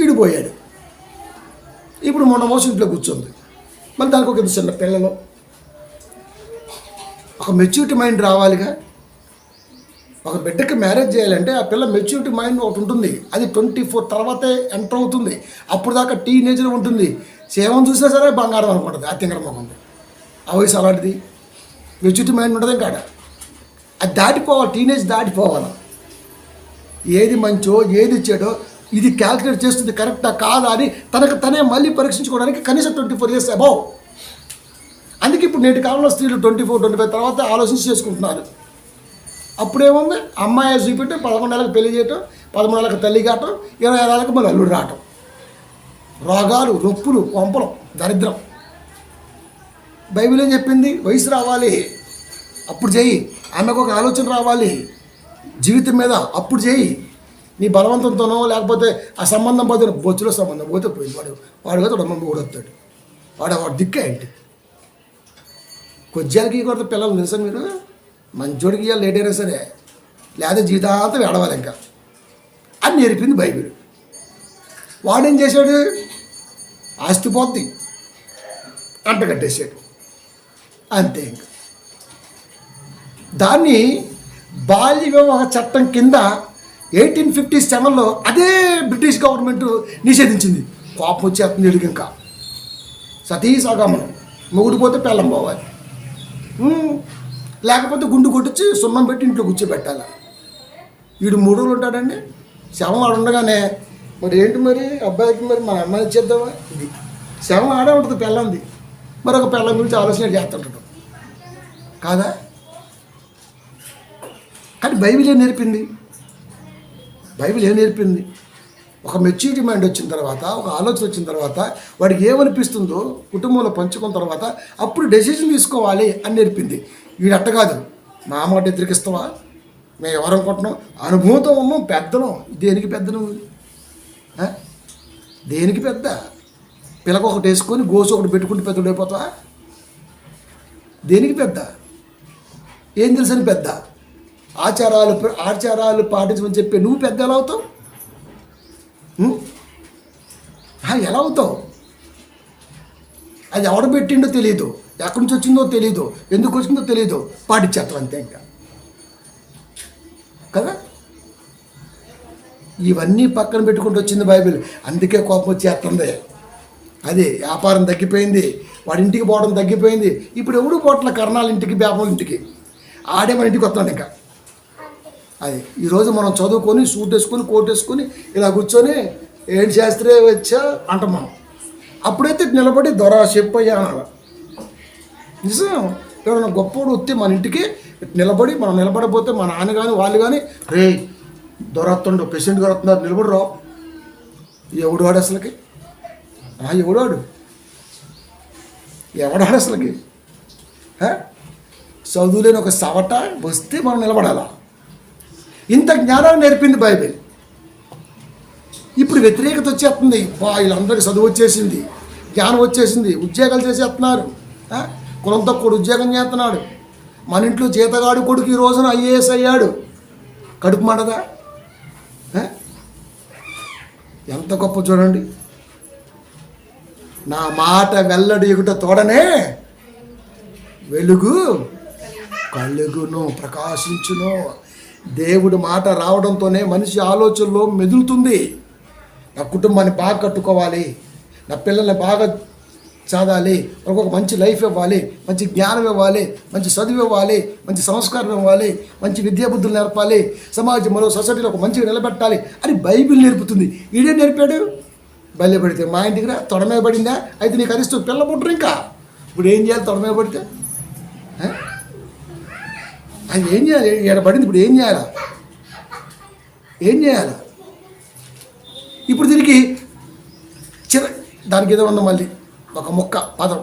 ఈడిపోయాడు. ఇప్పుడు మొన్న మోసం ఇంట్లో కూర్చుంది. మళ్ళీ దానికి ఒక చిన్న పిల్లలు, ఒక మెచ్యూరిటీ మైండ్ రావాలిగా. ఒక బిడ్డకి మ్యారేజ్ చేయాలంటే ఆ పిల్ల మెచ్యూరిటీ మైండ్ ఒకటి ఉంటుంది. అది 24 తర్వాతే ఎంటర్ అవుతుంది. అప్పుడు దాకా టీనేజ్లో ఉంటుంది. సేవం చూసినా సరే బంగారం అనుకుంటుంది. ఆ తింగరం ఉంది. ఆ వయసు అలాంటిది. మెచ్యూరిటీ మైండ్ ఉండదు కాడ. అది దాటిపోవాలి, టీనేజ్ దాటిపోవాలి. ఏది మంచో ఏది చెడో ఇది క్యాల్కులేట్ చేస్తుంది, కరెక్టా కాదా అని తనకు తనే మళ్ళీ పరీక్షించుకోవడానికి కనీసం 24 ఇయర్స్ అబౌవ్. అందుకే ఇప్పుడు నేటి కాలంలో స్త్రీలు 24-25 తర్వాత ఆలోచించి చేసుకుంటున్నారు. అప్పుడేముంది, అమ్మాయి చూపెట్టి 11 నెలలకు పెళ్లి చేయటం, 13 నెలలకు తల్లి కావటం, 20 నెలలకు మళ్ళీ అల్లుడు రావటం, రోగాలు, నొప్పులు, కొంపలం, దరిద్రం. బైబిల్ ఏం చెప్పింది? వయసు రావాలి, అప్పుడు చేయి. ఆమెకు ఒక ఆలోచన రావాలి జీవితం మీద, అప్పుడు చేయి. నీ బలవంతంతోనో లేకపోతే ఆ సంబంధం పోతే, బొచ్చులో సంబంధం పోతే పోయింది. వాడు కదా అమ్మ ఊడొస్తాడు. వాడు దిక్కే ఏంటి? కొద్దికి కొడితే పిల్లలు తెలుసా మీరు? మంచోడికి ఇవ్వాలి లేట్ అయినా సరే, లేదా జీవితాంతం ఏడవాలి ఇంకా అని నేర్పింది బైబిల్. వాడేం చేశాడు? ఆస్తి పోద్ది అంట కట్టేశాడు అంతే. ఇంకా దాన్ని బాల్య వివాహ చట్టం కింద 1857లో అదే బ్రిటిష్ గవర్నమెంట్ నిషేధించింది. కోపం వచ్చేస్తుంది వీడికి. ఇంకా సతీ సాగమనం, మొగుడు పోతే పెళ్ళం పోవాలి, లేకపోతే గుండు కొట్టించి సున్నం పెట్టి ఇంట్లో కూర్చోబెట్టాలి. వీడు 3 రోజులు ఉంటాడండి. శవం ఆడు ఉండగానే మరి ఏంటి మరి అబ్బాయికి మరి మన అమ్మాయి ఇచ్చేద్దామా? ఇది శవం ఆడే ఉంటుంది పెళ్ళంది. మరొక పెళ్ళం గురించి ఆలోచన చేస్తుంటాడు కాదా? కానీ బైబిల్ ఏం నేర్పింది? బైబిల్ ఏం నేర్పింది? ఒక మెచ్యూరిటీ మైండ్ వచ్చిన తర్వాత, ఒక ఆలోచన వచ్చిన తర్వాత, వాడికి ఏమనిపిస్తుందో కుటుంబంలో పంచుకున్న తర్వాత అప్పుడు డెసిషన్ తీసుకోవాలి అని నేర్పింది. వీడు అట్ట కాదు, మా మాట ఎదురికిస్తావా, మేము ఎవరనుకుంటున్నాం, అనుభూతం ఉన్నాం, పెద్దను. దేనికి పెద్ద నువ్వు? దేనికి పెద్ద? పిల్లక ఒకటి వేసుకొని గోసు ఒకటి పెట్టుకుంటే పెద్దడు అయిపోతావా? దేనికి పెద్ద? ఏం తెలుసని పెద్ద? ఆచారాలు పాటించమని చెప్పి నువ్వు పెద్ద ఎలా అవుతావు? ఎలా అవుతావు? అది ఎవడ పెట్టిండో తెలియదు, ఎక్కడి నుంచి వచ్చిందో తెలియదు, ఎందుకు వచ్చిందో తెలియదు, పాటించేస్తాం అంతే ఇంకా కదా. ఇవన్నీ పక్కన పెట్టుకుంటూ వచ్చింది బైబిల్. అందుకే కోపం వచ్చేస్తుంది. అదే వ్యాపారం తగ్గిపోయింది, వాడి ఇంటికి పోవడం తగ్గిపోయింది. ఇప్పుడు ఎవడు పోవట్ల కర్ణాల ఇంటికి, బేపల ఇంటికి. ఆడే మన ఇంటికి వస్తున్నాడు ఇంకా. అది ఈరోజు మనం చదువుకొని సూట్ వేసుకొని కోట్ వేసుకొని ఇలా కూర్చొని ఏంటి శాస్త్రే వచ్చా అంటాం మనం. అప్పుడైతే నిలబడి దొర చెప్పయ్యా అనాలి. నిజం. ఎవరైనా గొప్పవాడు వస్తే మన ఇంటికి నిలబడి, మనం నిలబడకపోతే మా నాన్న కానీ వాళ్ళు కానీ, రే దొర వస్తుండో, పేషెంట్ గారు వస్తున్నారు, నిలబడి రావు. ఎవడు వాడు అసలుకి? ఎవడాడు అసలుకి? చదువులేని ఒక సవట వస్తే మనం నిలబడాలా? ఇంత జ్ఞానాన్ని నేర్పింది బైబిల్. ఇప్పుడు వ్యతిరేకత వచ్చేస్తుంది. వీళ్ళందరికీ చదువు వచ్చేసింది, జ్ఞానం వచ్చేసింది, ఉద్యోగాలు చేసేస్తున్నారు, కులం తక్కువ ఉద్యోగం చేస్తున్నాడు. మన ఇంట్లో జీతగాడు కొడుకు ఈ రోజున IAS అయ్యాడు. కడుపు మండదా? ఎంత గొప్ప చూడండి. నా మాట వెల్లడి ఎగుట తోడనే వెలుగు కలుగును, ప్రకాశించును. దేవుడు మాట రావడంతోనే మనిషి ఆలోచనలో మెదులుతుంది. నా కుటుంబాన్ని బాగా కట్టుకోవాలి, నా పిల్లల్ని బాగా చదవాలి, ఒక మంచి లైఫ్ ఇవ్వాలి, మంచి జ్ఞానం ఇవ్వాలి, మంచి చదువు ఇవ్వాలి, మంచి సంస్కారం ఇవ్వాలి, మంచి విద్యాబుద్ధులు నేర్పాలి, సమాజంలో సొసైటీలో ఒక మంచిగా నిలబెట్టాలి అని బైబిల్ నేర్పుతుంది. ఈడే నేర్పాడు. బయలు పడితే మా ఇంటికి రా, తొడమే పడిందా, అయితే నీకు అరిస్తూ పిల్ల పుట్టరు. ఇంకా ఇప్పుడు ఏం చేయాలి? తొడమే పడితే అది ఏం చేయాలి? ఇక్కడ పడింది, ఇప్పుడు ఏం చేయాలా? ఇప్పుడు దీనికి దానికి ఏదో ఉందా మళ్ళీ ఒక మొక్క పదం,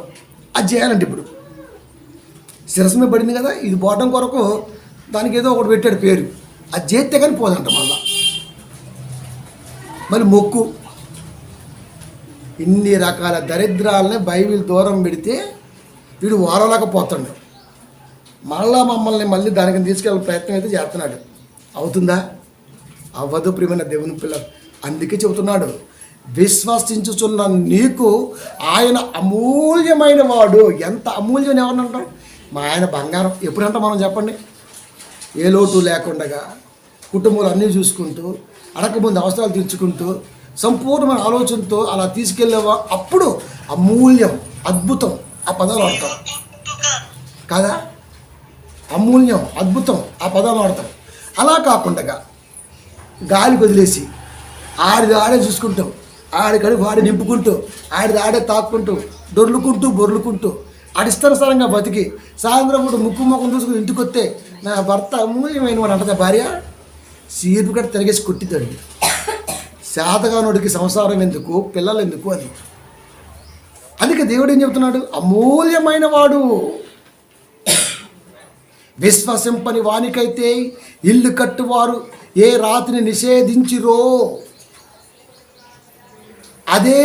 అది చేయాలంటే ఇప్పుడు శిరస్సు మీద పడింది కదా, ఇది పోవడం కొరకు దానికి ఏదో ఒకటి పెట్టాడు పేరు. అది చేస్తే కానీ పోదంట. మళ్ళీ మొక్కు ఇన్ని రకాల దరిద్రాలని బైబిల్ దూరం పెడితే వీడు ఓరలేకపోతాడు. మమ్మల్ని మళ్ళీ దానికి తీసుకెళ్ళే ప్రయత్నం అయితే చేస్తున్నాడు. అవుతుందా? అవ్వదు ప్రియమైన దేవుని పిల్లలు. అందుకే చెబుతున్నాడు, విశ్వసించుచున్న నీకు ఆయన అమూల్యమైన వాడు. ఎంత అమూల్యం ఎవరినంటాం? మా ఆయన బంగారం. ఎప్పుడంటే మనం చెప్పండి, ఏ లోటు లేకుండా కుటుంబాలు అన్నీ చూసుకుంటూ అడగముందు అవసరాలు తీర్చుకుంటూ సంపూర్ణమైన ఆలోచనతో అలా తీసుకెళ్ళేవా, అప్పుడు అమూల్యం, అద్భుతం ఆ పదాలు వాడతాం కదా. అమూల్యం, అద్భుతం ఆ పదాలు వాడతాం. అలా కాకుండా గాలి వదిలేసి ఆడే చూసుకుంటాం, ఆడికడుగు ఆడి నింపుకుంటూ ఆడే తాక్కుంటూ బొర్లుకుంటూ అడిస్తరసరంగా బతికి సాయంత్రం పూట ముక్కు ముఖం చూసుకుని ఇంటికి వస్తే నా భర్త అమూల్యమైన వాడు అంటదా భార్య. సీపు కట్టి తిరిగేసి కొట్టిద్దాడు. శాతగానుడికి సంసారం ఎందుకు, పిల్లలు ఎందుకు అని. అందుకే దేవుడు ఏం చెబుతున్నాడు? అమూల్యమైన వాడు. విశ్వసింపని వానికైతే ఇల్లు కట్టువారు ఏ రాతిని నిషేధించిరో అదే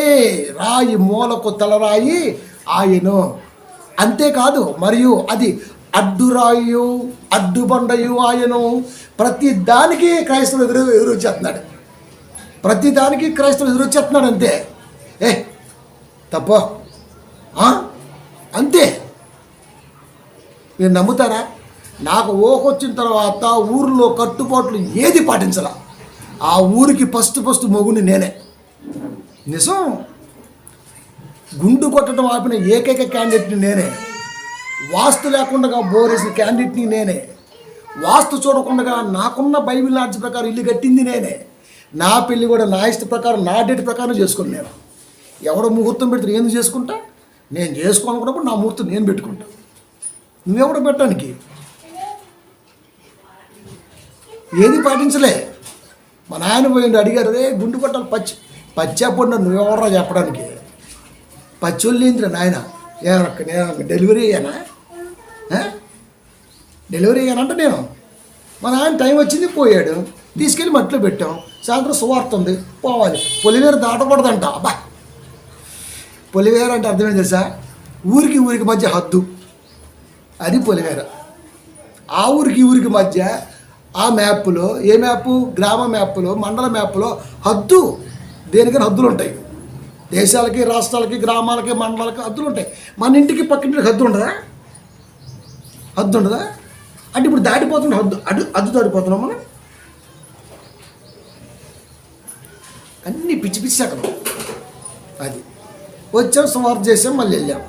రాయి మూలకు తలరాయి ఆయను. అంతేకాదు, మరియు అది అడ్డురాయు అడ్డుబండయు ఆయను. ప్రతి దానికి క్రైస్తవులు ఎదురొచ్చేస్తున్నాడు. ప్రతి దానికి క్రైస్తవులు ఎదురొచ్చేస్తున్నాడు. అంతే. తప్ప అంతే. మీరు నమ్ముతారా? నాకు ఊహొచ్చిన తర్వాత ఊరిలో కట్టుబాట్లు ఏది పాటించాల, ఆ ఊరికి ఫస్ట్ మొగుని నేనే. నిజం. గుండు కొట్టడం ఆపిన ఏకైక క్యాండిడేట్ని నేనే. వాస్తు లేకుండా బోరేసిన క్యాండిడేట్ని నేనే. వాస్తు చూడకుండా నాకున్న బైబిల్ నాటి ప్రకారం ఇల్లు కట్టింది నేనే. నా పెళ్ళి కూడా నా ఇష్ట ప్రకారం, నా డేట్ ప్రకారం చేసుకుని నేను. ఎవడో ముహూర్తం పెడితే ఎందుకు చేసుకుంటా? నేను చేసుకోనుకున్నప్పుడు నా ముహూర్తం నేను పెట్టుకుంటా. నువ్వెవడో పెట్టడానికి ఏది పాటించలే. మా నాయన పోయిండు, అడిగారు, గుండు కొట్టాలి పచ్చాపడిన నువ్వెవరా చెప్పడానికి? పచ్చోళ్ళేంద్ర నాయన. నేను డెలివరీ అయ్యానా? డెలివరీ అయ్యానంటే నేను. మా నాయన టైం వచ్చింది, పోయాడు. తీసుకెళ్ళి మట్టిలో పెట్టాం. సాయంత్రం సువార్త ఉంది, పోవాలి. పొలివేర దాటకూడదంట. అబ్బా, పొలివేర అంటే అర్థమైంది తెలుసా? ఊరికి మధ్య హద్దు. అది పొలివేర. ఆ ఊరికి మధ్య ఆ మ్యాప్లో, ఏ మ్యాపు? గ్రామ మ్యాప్లో, మండల మ్యాప్లో హద్దు. దేనికైనా హద్దులు ఉంటాయి. దేశాలకి, రాష్ట్రాలకి, గ్రామాలకి, మండలాలకి హద్దులు ఉంటాయి. మన ఇంటికి పక్కింటికి హద్దు ఉండదా? అంటే ఇప్పుడు దాటిపోతున్న హద్దు దాటిపోతున్నాం మనం. అన్నీ పిచ్చి అక్కడ. అది వచ్చాం, సుమారు చేసాం, మళ్ళీ వెళ్ళాం.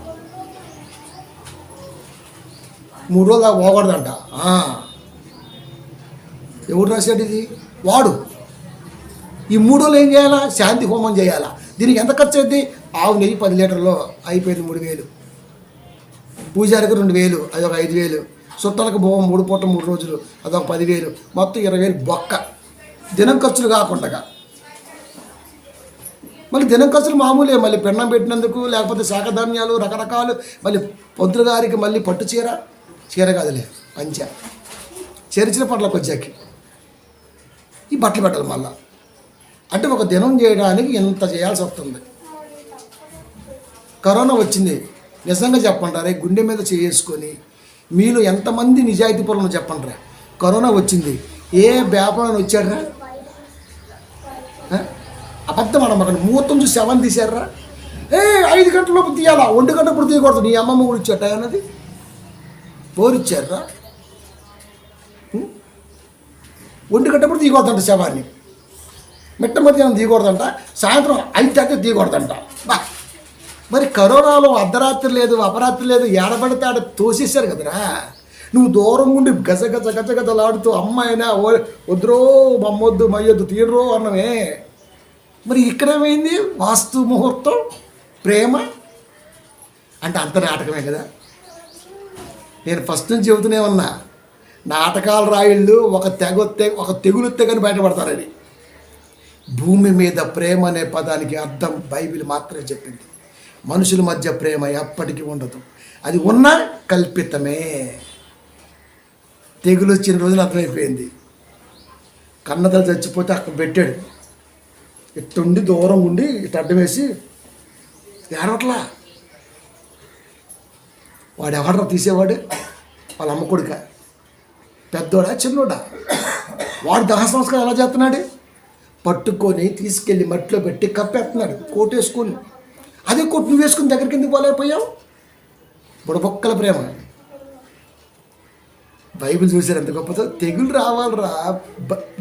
3 రోజులు దాకా పోకూడదంట. ఎవడు రాశాడు ఇది? వాడు. ఈ 3 రోజులు ఏం చేయాలా? శాంతి హోమం చేయాలా. దీనికి ఎంత ఖర్చు అవుతుంది? ఆవు నెయ్యి 10 లీటర్లో అయిపోయింది 3000. పూజారికి 2000, అదొక 5000. చుట్టాలకు భోగం 3 పూట 3 రోజులు, అదొక 10,000. మొత్తం 20,000 బొక్క. దినం ఖర్చులు కాకుండా. మళ్ళీ దినం ఖర్చులు మామూలే. మళ్ళీ పెన్నం పెట్టినందుకు, లేకపోతే శాఖధాన్యాలు రకరకాలు. మళ్ళీ పొద్దుల గారికి మళ్ళీ పట్టు చీర కాదులే, పంచ. చరిచిన పట్లకు వచ్చాకి ఈ బట్టలు పెట్టాలి మళ్ళా. అంటే ఒక దినం చేయడానికి ఎంత చేయాల్సి వస్తుంది. కరోనా వచ్చింది. నిజంగా చెప్పంటారే, గుండె మీద చేసుకొని మీలో ఎంతమంది నిజాయితీ పరులను చెప్పంటారా? కరోనా వచ్చింది, ఏ వ్యాపారం వచ్చాడరా? అబద్ధం అన్నమాట. ముహూర్తం చూసి శవం తీశారా? 5 గంటలలోపు తీయాలా, 1 గంటప్పుడు తీయకూడదు. నీ అమ్మమ్మ కూడా ఇచ్చాట అన్నది పోరిచ్చారా? 1 గంటప్పుడు తీయకూడదంట శవాన్ని. మిట్ట మధ్యాహ్నం తీయకూడదంట, సాయంత్రం 5 దాకా తీయకూడదంట. మరి కరోనాలో అర్ధరాత్రి లేదు, అపరాత్రి లేదు, ఏడబడితే ఆడ తోసేశారు కదరా. నువ్వు దూరం ఉండి గజగజలాడుతూ అమ్మాయినా వద్దురో మమ్మొద్దు మయ్యొద్దు తీయరో అన్నమే. మరి ఇక్కడేమైంది? వాస్తు ముహూర్తం, ప్రేమ అంటే అంత నాటకమే కదా. నేను ఫస్ట్ నుంచి చెబుతూనే ఉన్నా, నాటకాల రాయిళ్ళు ఒక తెగులొత్తే కానీ బయటపడతారని. భూమి మీద ప్రేమ అనే పదానికి అర్థం బైబిల్ మాత్రమే చెప్పింది. మనుషుల మధ్య ప్రేమ ఎప్పటికీ ఉండదు. అది ఉన్నా కల్పితమే. తెగులు వచ్చిన రోజున అర్థమైపోయింది. కన్నదలు చచ్చిపోతే అక్కడ పెట్టాడు, ఇట్టుండి దూరం ఉండి ఇటు అడ్డం వేసి ఏడవట్లా. వాడు ఎవడరా తీసేవాడు? వాళ్ళ అమ్మ కొడుక, పెద్దోడా చిన్నోడా? వాడు దహన సంస్కారం ఎలా చేస్తున్నాడు? పట్టుకొని తీసుకెళ్ళి మట్టిలో పెట్టి కప్పేస్తున్నాడు కోటు వేసుకొని. అదే కోటు నువ్వు వేసుకుని దగ్గరికి ఎందుకు పోలేకపోయావు? బుడబొక్కల ప్రేమ. బైబిల్ చూసారు ఎంత గొప్పదో. తెగులు రావాలరా,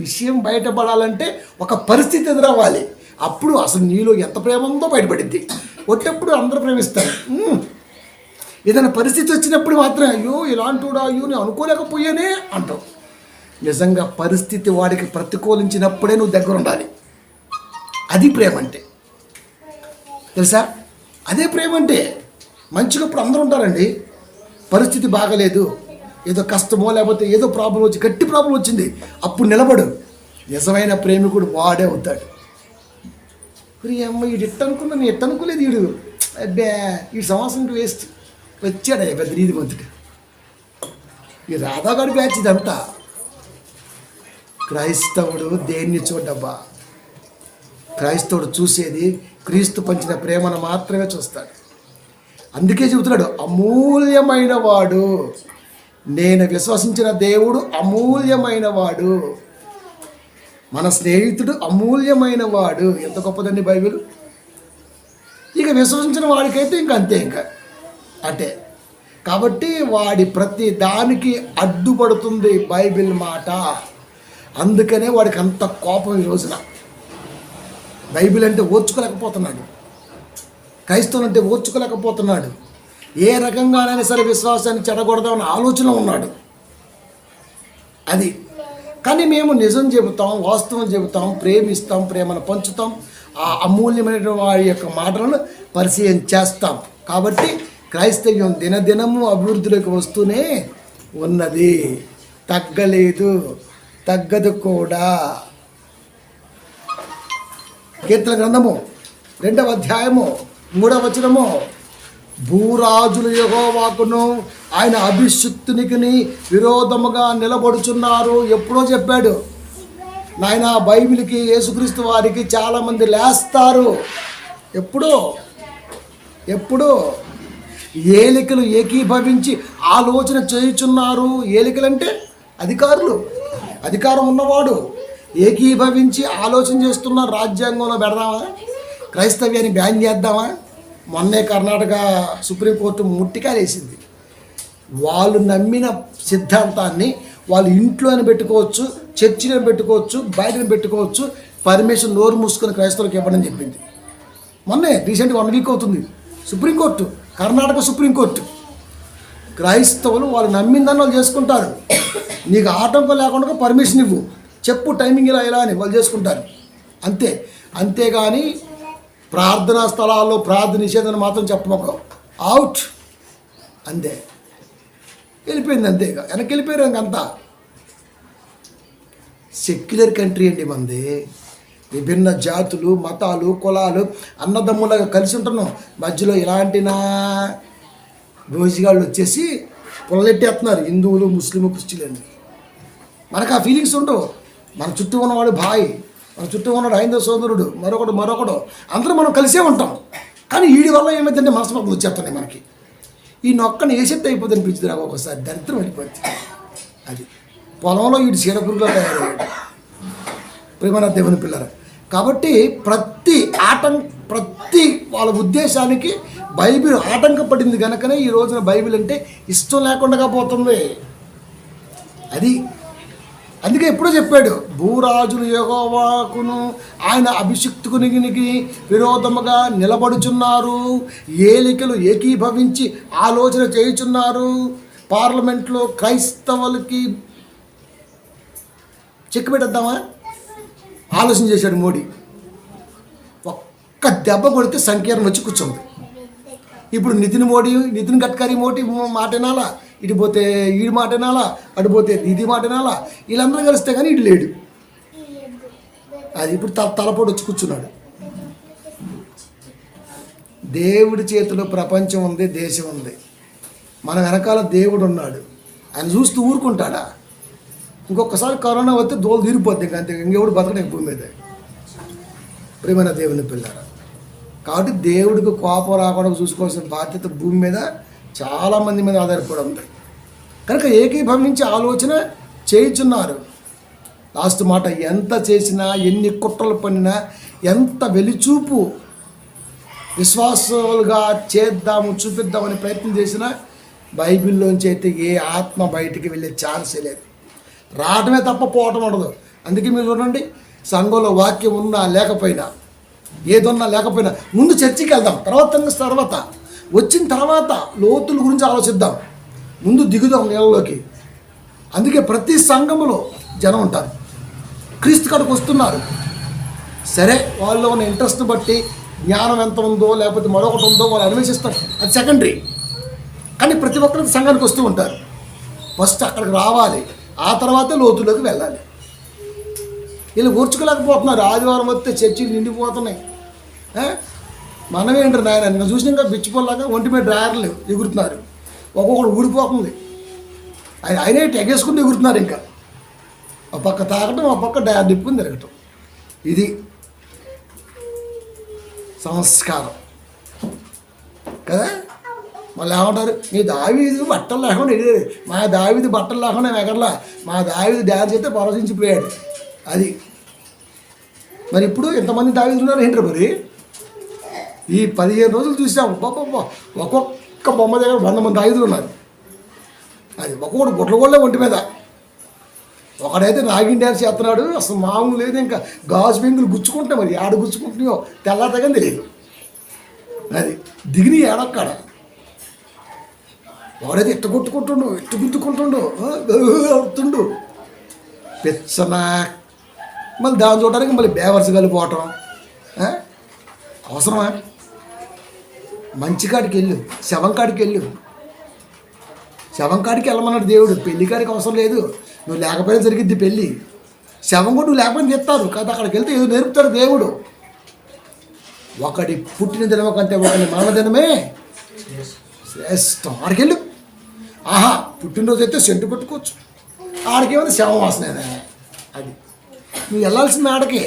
విషయం బయటపడాలంటే ఒక పరిస్థితి ఎదురవ్వాలి. అప్పుడు అసలు నీలో ఎంత ప్రేమ ఉందో బయటపడింది. వచ్చేప్పుడు అందరూ ప్రేమిస్తారు. ఏదైనా పరిస్థితి వచ్చినప్పుడు మాత్రం అయ్యో ఇలాంటివాడు, అయ్యో నేను అనుకోలేకపోయానే అంటావు. నిజంగా పరిస్థితి వాడికి ప్రతికూలించినప్పుడే నువ్వు దగ్గర ఉండాలి. అది ప్రేమ అంటే, తెలుసా? అదే ప్రేమ అంటే. మంచిగా ఇప్పుడు అందరూ ఉంటారండి. పరిస్థితి బాగలేదు, ఏదో కష్టమో లేకపోతే ఏదో ప్రాబ్లం వచ్చి, గట్టి ప్రాబ్లం వచ్చింది, అప్పుడు నిలబడు. నిజమైన ప్రేమికుడు వాడే అవుతాడు. అమ్మ వీడు ఎట్ట అనుకున్నా, నేను ఎట్ట అనుకోలేదు, వీడు అబ్బే ఈ సంవత్సరం వేస్ట్ వచ్చాడు పెద్ద రీతి మంతుడు. ఈ రాధాగాడి బ్యాచ్ ఇదంతా. క్రైస్తవుడు దేన్ని చూడబ్బా. క్రైస్తవుడు చూసేది క్రీస్తు పంచిన ప్రేమను మాత్రమే చూస్తాడు. అందుకే చెబుతున్నాడు, అమూల్యమైన వాడు, నేను విశ్వసించిన దేవుడు అమూల్యమైన వాడు, మన స్నేహితుడు అమూల్యమైన వాడు. ఎంత గొప్పదండి బైబిల్. ఇక విశ్వసించిన వాడికైతే ఇంక అంతే, ఇంకా అంటే. కాబట్టి వాడి ప్రతి దానికి అడ్డుపడుతుంది బైబిల్ మాట. అందుకనే వాడికి అంత కోపం ఈ రోజున. బైబిల్ అంటే ఓర్చుకోలేకపోతున్నాడు, క్రైస్తవులు అంటే ఓర్చుకోలేకపోతున్నాడు. ఏ రకంగానైనా సరే విశ్వాసాన్ని చెడగొడదామని ఆలోచన ఉన్నాడు. అది. కానీ మేము నిజం చెబుతాం, వాస్తవం చెబుతాం, ప్రేమిస్తాం, ప్రేమను పంచుతాం, ఆ అమూల్యమైన వారి యొక్క మాటలను పరిచయం చేస్తాం. కాబట్టి క్రైస్తవ్యం దినదినము అభివృద్ధిలోకి వస్తూనే ఉన్నది, తగ్గలేదు, తగ్గదు కూడా. కీర్తన గ్రంథము 2వ అధ్యాయము 3వ వచనము, భూరాజులు యెహోవాకును ఆయన అభిషిక్తునికి విరోధముగా నిలబడుచున్నారు. ఎప్పుడో చెప్పాడు నాయన. బైబిల్కి, యేసుక్రీస్తు వారికి చాలామంది లేస్తారు. ఎప్పుడో ఏలికలు ఏకీభవించి ఆలోచన చేయుచున్నారు. ఏలికలంటే అధికారులు, అధికారం ఉన్నవాడు. ఏకీభవించి ఆలోచన చేస్తున్న రాజ్యాంగంలో పెడదామా? క్రైస్తవ్యాన్ని బ్యాన్ చేద్దామా? మొన్నే కర్ణాటక సుప్రీంకోర్టు ముట్టికాయలేసింది. వాళ్ళు నమ్మిన సిద్ధాంతాన్ని వాళ్ళు ఇంట్లోనే పెట్టుకోవచ్చు, చర్చిలో పెట్టుకోవచ్చు, బయటను పెట్టుకోవచ్చు, పర్మిషన్ నోరు మూసుకొని క్రైస్తవులకు ఇవ్వడం చెప్పింది. మొన్నే రీసెంట్గా 1 వీక్ అవుతుంది సుప్రీంకోర్టు, కర్ణాటక సుప్రీంకోర్టు. క్రైస్తవులు వాళ్ళు నమ్మిందని వాళ్ళు చేసుకుంటారు. నీకు ఆటంకం లేకుండా పర్మిషన్ ఇవ్వు, చెప్పు టైమింగ్ ఇలా అని వాళ్ళు చేసుకుంటారు. అంతేగాని ప్రార్థనా స్థలాల్లో ప్రార్థన నిషేధన మాత్రం చెప్పమొక అవుట్ అంతే. వెళ్ళిపోయింది అంతే. ఇక వెనక్కి వెళ్ళిపోయారు. ఇంకంతా సెక్యులర్ కంట్రీ అండి మంది. విభిన్న జాతులు, మతాలు, కులాలు అన్నదమ్ములాగా కలిసి ఉంటున్నాం. మధ్యలో ఇలాంటినా రోజుగాళ్ళు వచ్చేసి పొలలెట్టేస్తున్నారు, హిందువులు, ముస్లింలు, క్రిస్టియన్లు. మనకు ఆ ఫీలింగ్స్ ఉండవు. మన చుట్టూ ఉన్నవాడు భాయ్, మన చుట్టూ ఉన్నాడు హైందవ సోదరుడు, మరొకడు అందరూ మనం కలిసే ఉంటాం. కానీ వీడి వల్ల ఏమైందంటే మనస్పర్ధలు వచ్చేస్తున్నాయి మనకి. ఈ నొక్కని వేసేస్తే అయిపోతుంది అనిపించింది నాకు ఒకసారి. దరిద్రం అయిపోయింది. అది పొలంలో వీడి చీడపురుగులో తయారయ్యాడు. ప్రేమన దేవుని పిల్లలు. కాబట్టి ప్రతి వాళ్ళ ఉద్దేశానికి బైబిల్ ఆటంకపడింది కనుకనే ఈ రోజున బైబిల్ అంటే ఇష్టం లేకుండా పోతుంది. అది అందుకే ఎప్పుడో చెప్పాడు, భూరాజులు యెహోవాకును ఆయన అభిషిక్తునికి విరోధముగా నిలబడుచున్నారు, ఏలికలు ఏకీభవించి ఆలోచన చేయుచున్నారు. పార్లమెంట్లో క్రైస్తవులకి చెక్ పెట్టేద్దామా ఆలోచన చేశాడు మోడీ. ఒక్క దెబ్బ కొడితే సంకీర్ణం వచ్చి కూర్చోంది. ఇప్పుడు నితిన్ గడ్కరీ మోడీ మాట వినాలా, ఇటు పోతే ఈడి మాట వినాలా, అటు పోతే ఇది మాట వినాలా. వీళ్ళందరూ కలిస్తే కానీ ఇటు లేడు. అది ఇప్పుడు తలపోటు వచ్చి కూర్చున్నాడు. దేవుడి చేతిలో ప్రపంచం ఉంది, దేశం ఉంది. మన వెనకాల దేవుడు ఉన్నాడు. ఆయన చూస్తూ ఊరుకుంటాడా? ఇంకొకసారి కరోనా వస్తే దోలు తీరిపోద్ది. అంతే, ఇంకెవడు బతకడం భూమి మీద. ప్రేమైన దేవుని పిల్లారా. కాబట్టి దేవుడికి కోపం రాకుండా చూసుకోవాల్సిన బాధ్యత భూమి మీద చాలామంది మీద ఆధారపడి ఉంది. కనుక ఏకీభవించి ఆలోచన చేయుచున్నారు. లాస్ట్ మాట, ఎంత చేసినా, ఎన్ని కుట్రలు పడినా, ఎంత వెలిచూపు విశ్వాసాలుగా చేద్దాము, చూపిద్దామని ప్రయత్నం చేసినా బైబిల్లోంచి అయితే ఏ ఆత్మ బయటికి వెళ్ళే ఛాన్సే లేదు. రావటమే తప్ప పోవటం ఉండదు. అందుకే మీరు చూడండి, సంఘంలో వాక్యం ఉన్నా లేకపోయినా, ఏదున్నా లేకపోయినా, ముందు చర్చికి వెళ్దాం, తర్వాత వచ్చిన తర్వాత లోతుల గురించి ఆలోచిద్దాం, ముందు దిగుదాం నీళ్ళలోకి. అందుకే ప్రతి సంఘములో జనం ఉంటారు, క్రీస్తు కాడికి వస్తున్నారు. సరే, వాళ్ళు ఉన్న ఇంట్రెస్ట్ బట్టి జ్ఞానం ఎంత ఉందో లేకపోతే మరొకటి ఉందో వాళ్ళు అన్వేషిస్తారు, అది సెకండరీ. కానీ ప్రతి ఒక్కరికి సంఘానికి వస్తూ ఉంటారు. ఫస్ట్ అక్కడికి రావాలి, ఆ తర్వాతే లోతులోకి వెళ్ళాలి. వీళ్ళు కూర్చుకోలేకపోతున్నారు. ఆదివారం వస్తే చర్చిలు నిండిపోతున్నాయి. మనమేంటారు నాయన, నిన్న చూసిన ఇంకా బిచ్చిపోలాగా ఒంటి మీద డ్రాయర్లు ఎగురుతున్నారు. ఒక్కొక్కడు ఊడిపోతుంది, అయినా ఎగేసుకుని ఎగురుతున్నారు. ఇంకా ఒక పక్క తాగటం, ఒక పక్క డ్రాయర్ నిప్పుకుని తిరగటం. ఇది సంస్కారం కదా. మళ్ళీ ఏమంటారు, మీ దావీదు బట్టలు లేకుండా ఎగిరేది, మా దావీదు బట్టలు లేకుండా ఎగరలా, మా దావీదు డ్యాన్స్ చేస్తే పరవశించిపోయాడు. అది మరి ఇప్పుడు ఎంతమంది దావీదులు ఉన్నారు ఏంటారు? మరి ఈ 15 రోజులు చూసాము, ఒక్కొక్క బొమ్మ దగ్గర 100 మంది దావీదులు ఉన్నారు. అది ఒక్కొక్కడు గుడ్లగొళ్ళే ఒంటి మీద. ఒకడైతే నాగిన్ డ్యాన్స్ చేస్తున్నాడు, అసలు మామూలు లేదు. ఇంకా గాజు బెంగులు గుచ్చుకుంటాయి, మరి ఆడ గుచ్చుకుంటున్నాయో తెల్లాతగా తెలియదు. అది దిగిని ఏడొక్కడ. ఒకడైతే ఇట్ట కొట్టుకుంటుండు, ఇట్ట గుద్దుకుంటుండు, అవుతుండు పెచ్చన. మళ్ళీ దాన్ని చూడడానికి మళ్ళీ బేవర్స్ కలిపోవటం అవసరమా? మంచి కాడికి వెళ్ళు, శవం కాడికి వెళ్ళు. శవం కాడికి వెళ్ళమన్నాడు దేవుడు, పెళ్లి కాడికి అవసరం లేదు. నువ్వు లేకపోయినా జరిగిద్ది పెళ్ళి. శవం కూడా నువ్వు లేకపోయినా తెస్తారు కదా. అక్కడికి వెళ్తే ఏదో నేర్పుతాడు దేవుడు. ఒకటి పుట్టిన దినం కంటే ఒకటి మరణ దినమే శ్రేష్టం. ఆడికి వెళ్ళు. ఆహా, పుట్టినరోజు అయితే సెంటు పెట్టుకోవచ్చు, ఆడికేమైనా శవం వాసనేదా? అది నువ్వు వెళ్ళాల్సింది ఆడకే.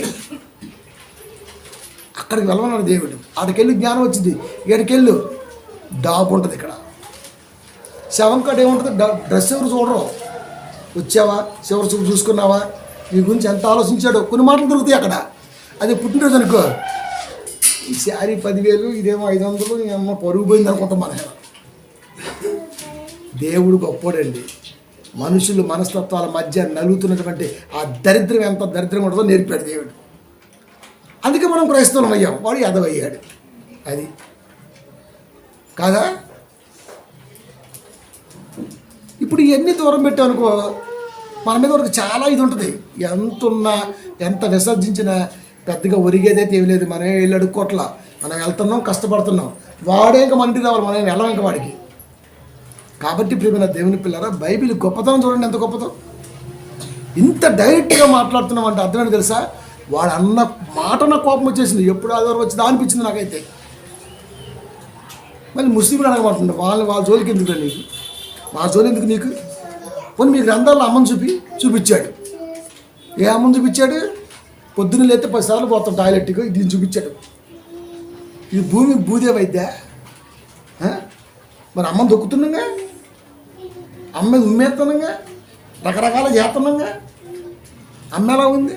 అక్కడికి వెళ్ళమన్నాడు దేవుడు. ఆడికెళ్ళి జ్ఞానం వచ్చింది. ఇక్కడికెళ్ళు డాబు ఉంటుంది. ఇక్కడ శవం కాడ ఏముంటుంది? డ్రెస్ ఎవరు చూడరు. వచ్చావా, చివరి చూపు చూసుకున్నావా, నీ గురించి ఎంత ఆలోచించాడో కొన్ని మాటలు దొరుకుతాయి అక్కడ. అది పుట్టినరోజు అనుకో, ఈ శారీ 10,000, ఇదేమో 500, ఏమో పరుగు పోయింది అనుకుంటాం. మన దేవుడు గొప్పోడండి. మనుషులు మనస్తత్వాల మధ్య నలుగుతున్నటువంటి ఆ దరిద్రం ఎంత దరిద్రం ఉంటుందో నేర్పాడు దేవుడు. అందుకే మనం క్రైస్తవులం అయ్యాం, వాడు యాదవయ్యాడు. అది కాదా? ఇప్పుడు ఇవన్నీ దూరం పెట్టామనుకో, మన మీద వరకు చాలా ఇది ఉంటుంది. ఎంత ఉన్నా, ఎంత విసర్జించినా పెద్దగా ఒరిగేదైతే ఏమి లేదు. మనమే వెళ్ళి అడుక్కోట్లా, మనం వెళ్తున్నాం, కష్టపడుతున్నాం. వాడే ఇంకా మనకి రావాలి, మనం వెళ్ళాం ఇంకా వాడికి. కాబట్టి ప్రియమైన దేవుని పిల్లరా, బైబిల్ గొప్పతనం చూడండి, ఎంత గొప్పతనం. ఇంత డైరెక్ట్గా మాట్లాడుతున్నాం అంటే అర్థమైంది తెలుసా? వాడు అన్న మాట నాకు కోపం వచ్చేసింది. ఎప్పుడు ఆధారం వచ్చిందా అనిపించింది నాకైతే. మళ్ళీ ముస్లింలు అడగమంటుంది, వాళ్ళ జోలికి ఎందుకు నీకు, మా జోలి ఎందుకు నీకు? పోనీ మీ గ్రంథాల్లో అమ్మని చూపించాడు. ఏ అమ్మని చూపించాడు? పొద్దున్న లేస్తే 10 సార్లు పోతాం టాయిలెట్కి, దీన్ని చూపించాడు. ఇది భూమి భూదేవైద్యా? మరి అమ్మని దొక్కుతున్నాగా, అమ్మ ఉమ్మేస్తున్నాగా, రకరకాల చేస్తున్నాగా. అమ్మ ఎలా ఉంది?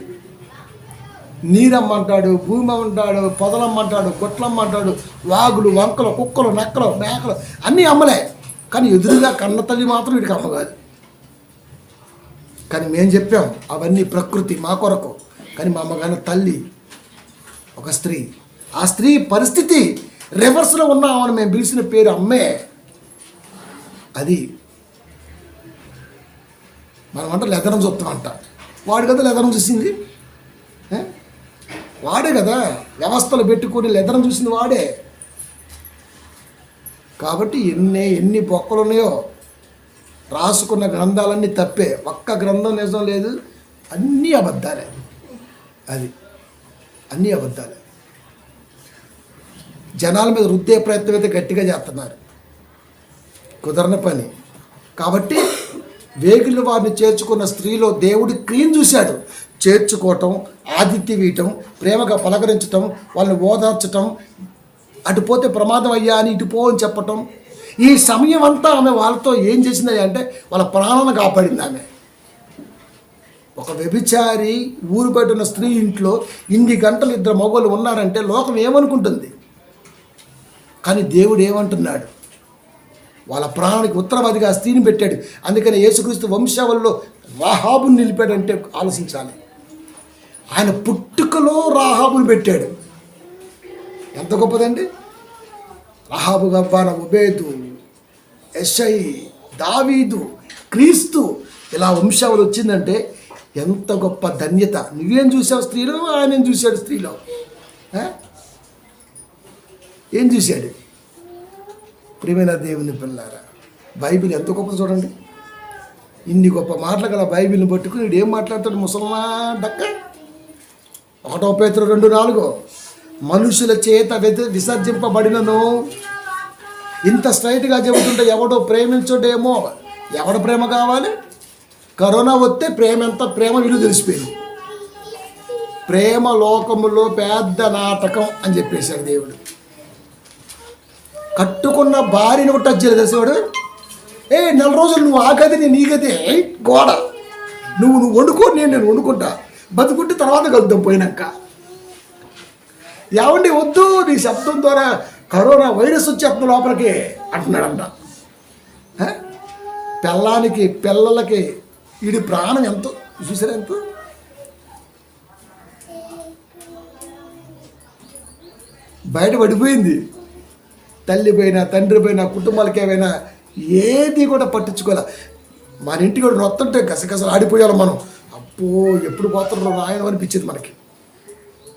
నీరమ్మంటాడు, భూమి అమ్మంటాడు, పొదలమ్మంటాడు, గొట్లమ్మంటాడు, వాగులు, వంకలు, కుక్కలు, నక్కలు, మేకలు అన్నీ అమ్మలే. కానీ ఎదురుగా కన్న తల్లి మాత్రం వీడికి అమ్మ కాదు. కానీ మేము చెప్పాం అవన్నీ ప్రకృతి మా కొరకు. కానీ మా అమ్మగారి తల్లి ఒక స్త్రీ. ఆ స్త్రీ పరిస్థితి రివర్స్లో ఉన్న ఆమెను మేము పిలిచిన పేరు అమ్మే. అది మనమంట లెదరం చూస్తామంట. వాడు కదా లెదరం చూసింది, వాడే కదా వ్యవస్థలు పెట్టుకొని లెదరం చూసింది వాడే. కాబట్టి ఎన్ని బొక్కలు ఉన్నాయో, రాసుకున్న గ్రంథాలన్నీ తప్పే, ఒక్క గ్రంథం నిజం లేదు, అన్నీ అబద్ధాలే. అది అన్నీ అబద్ధాలే. జనాల మీద రుద్దే ప్రయత్నం అయితే గట్టిగా చేస్తున్నారు, కుదరని పని. కాబట్టి వేగులు వారిని చేర్చుకున్న స్త్రీలో దేవుడి క్రియను చూశాడు. చేర్చుకోవటం, ఆతిథ్యం ఇవ్వటం, ప్రేమగా పలకరించటం, వాళ్ళని ఓదార్చటం, అటు పోతే ప్రమాదం అయ్యా అని ఇటు పో అని చెప్పటం. ఈ సమయం అంతా ఆమె వాళ్ళతో ఏం చేసింది అంటే వాళ్ళ ప్రాణాలను కాపాడింది ఆమె. ఒక వ్యభిచారి ఊరు బయట ఉన్న స్త్రీ ఇంట్లో ఇన్ని గంటలు ఇద్దరు మగవాళ్ళు ఉన్నారంటే లోకం ఏమనుకుంటుంది? కానీ దేవుడు ఏమంటున్నాడు? వాళ్ళ ప్రాణానికి ఉత్తరవాదిగా ఆ స్త్రీని పెట్టాడు. అందుకని యేసుక్రీస్తు వంశావళిలో రాహాబుని నిలిపాడంటే ఆలోచించాలి. ఆయన పుట్టుకలో రాహాబుని పెట్టాడు. ఎంత గొప్పదండి! రాహాబు గవ్వాన, ఒబేదు, యెషై, దావీదు, క్రీస్తు, ఇలా వంశావళి వచ్చిందంటే ఎంత గొప్ప ధన్యత. నువ్వేం చూసావు స్త్రీలో? ఆయన చూశాడు స్త్రీలో. ఏం చూశాడు? ప్రియమైన దేవుని పిల్లారా, బైబిల్ ఎంత గొప్ప చూడండి. ఇన్ని గొప్ప మాటలు గల బైబిల్ని పట్టుకుని వీడు ఏం మాట్లాడతాడు? ముసల్మా డక్క. 1 పేతురు 2:4 మనుషుల చేత విసర్జింపబడినను. ఇంత స్ట్రైట్గా చెబుతుంటే ఎవడో ప్రేమించడేమో. ఎవడ ప్రేమ కావాలి? కరోనా వస్తే ప్రేమ ఎంత ప్రేమ విలువ తెలిసిపోయింది. ప్రేమ లోకములో పెద్ద నాటకం అని చెప్పేశాడు దేవుడు. కట్టుకున్న భార్యను కూడా టచ్ చేయలేదు తెలిసేవాడు. 4 రోజులు నువ్వు ఆ గది నేను ఈ గది గోడ, నువ్వు వండుకో, నేను వండుకుంటా, బతుకుంటే తర్వాత కలుద్దాం పోయినాక. ఏమండి వద్దు, నీ శబ్దం ద్వారా కరోనా వైరస్ వచ్చేస్తుంది లోపలికి అంటున్నాడంట. పిల్లానికి పిల్లలకి వీడి ప్రాణం ఎంతో చూసారా? ఎంతో బయట పడిపోయింది. తల్లి పోయినా, తండ్రి పోయినా, కుటుంబాలకి ఏమైనా ఏది కూడా పట్టించుకోలే. మన ఇంటికి కూడా నొత్తుంటే గసగసలు ఆడిపోయాలి మనం. అప్పో ఎప్పుడు పోతుండ్రో నాయన అనిపించింది మనకి.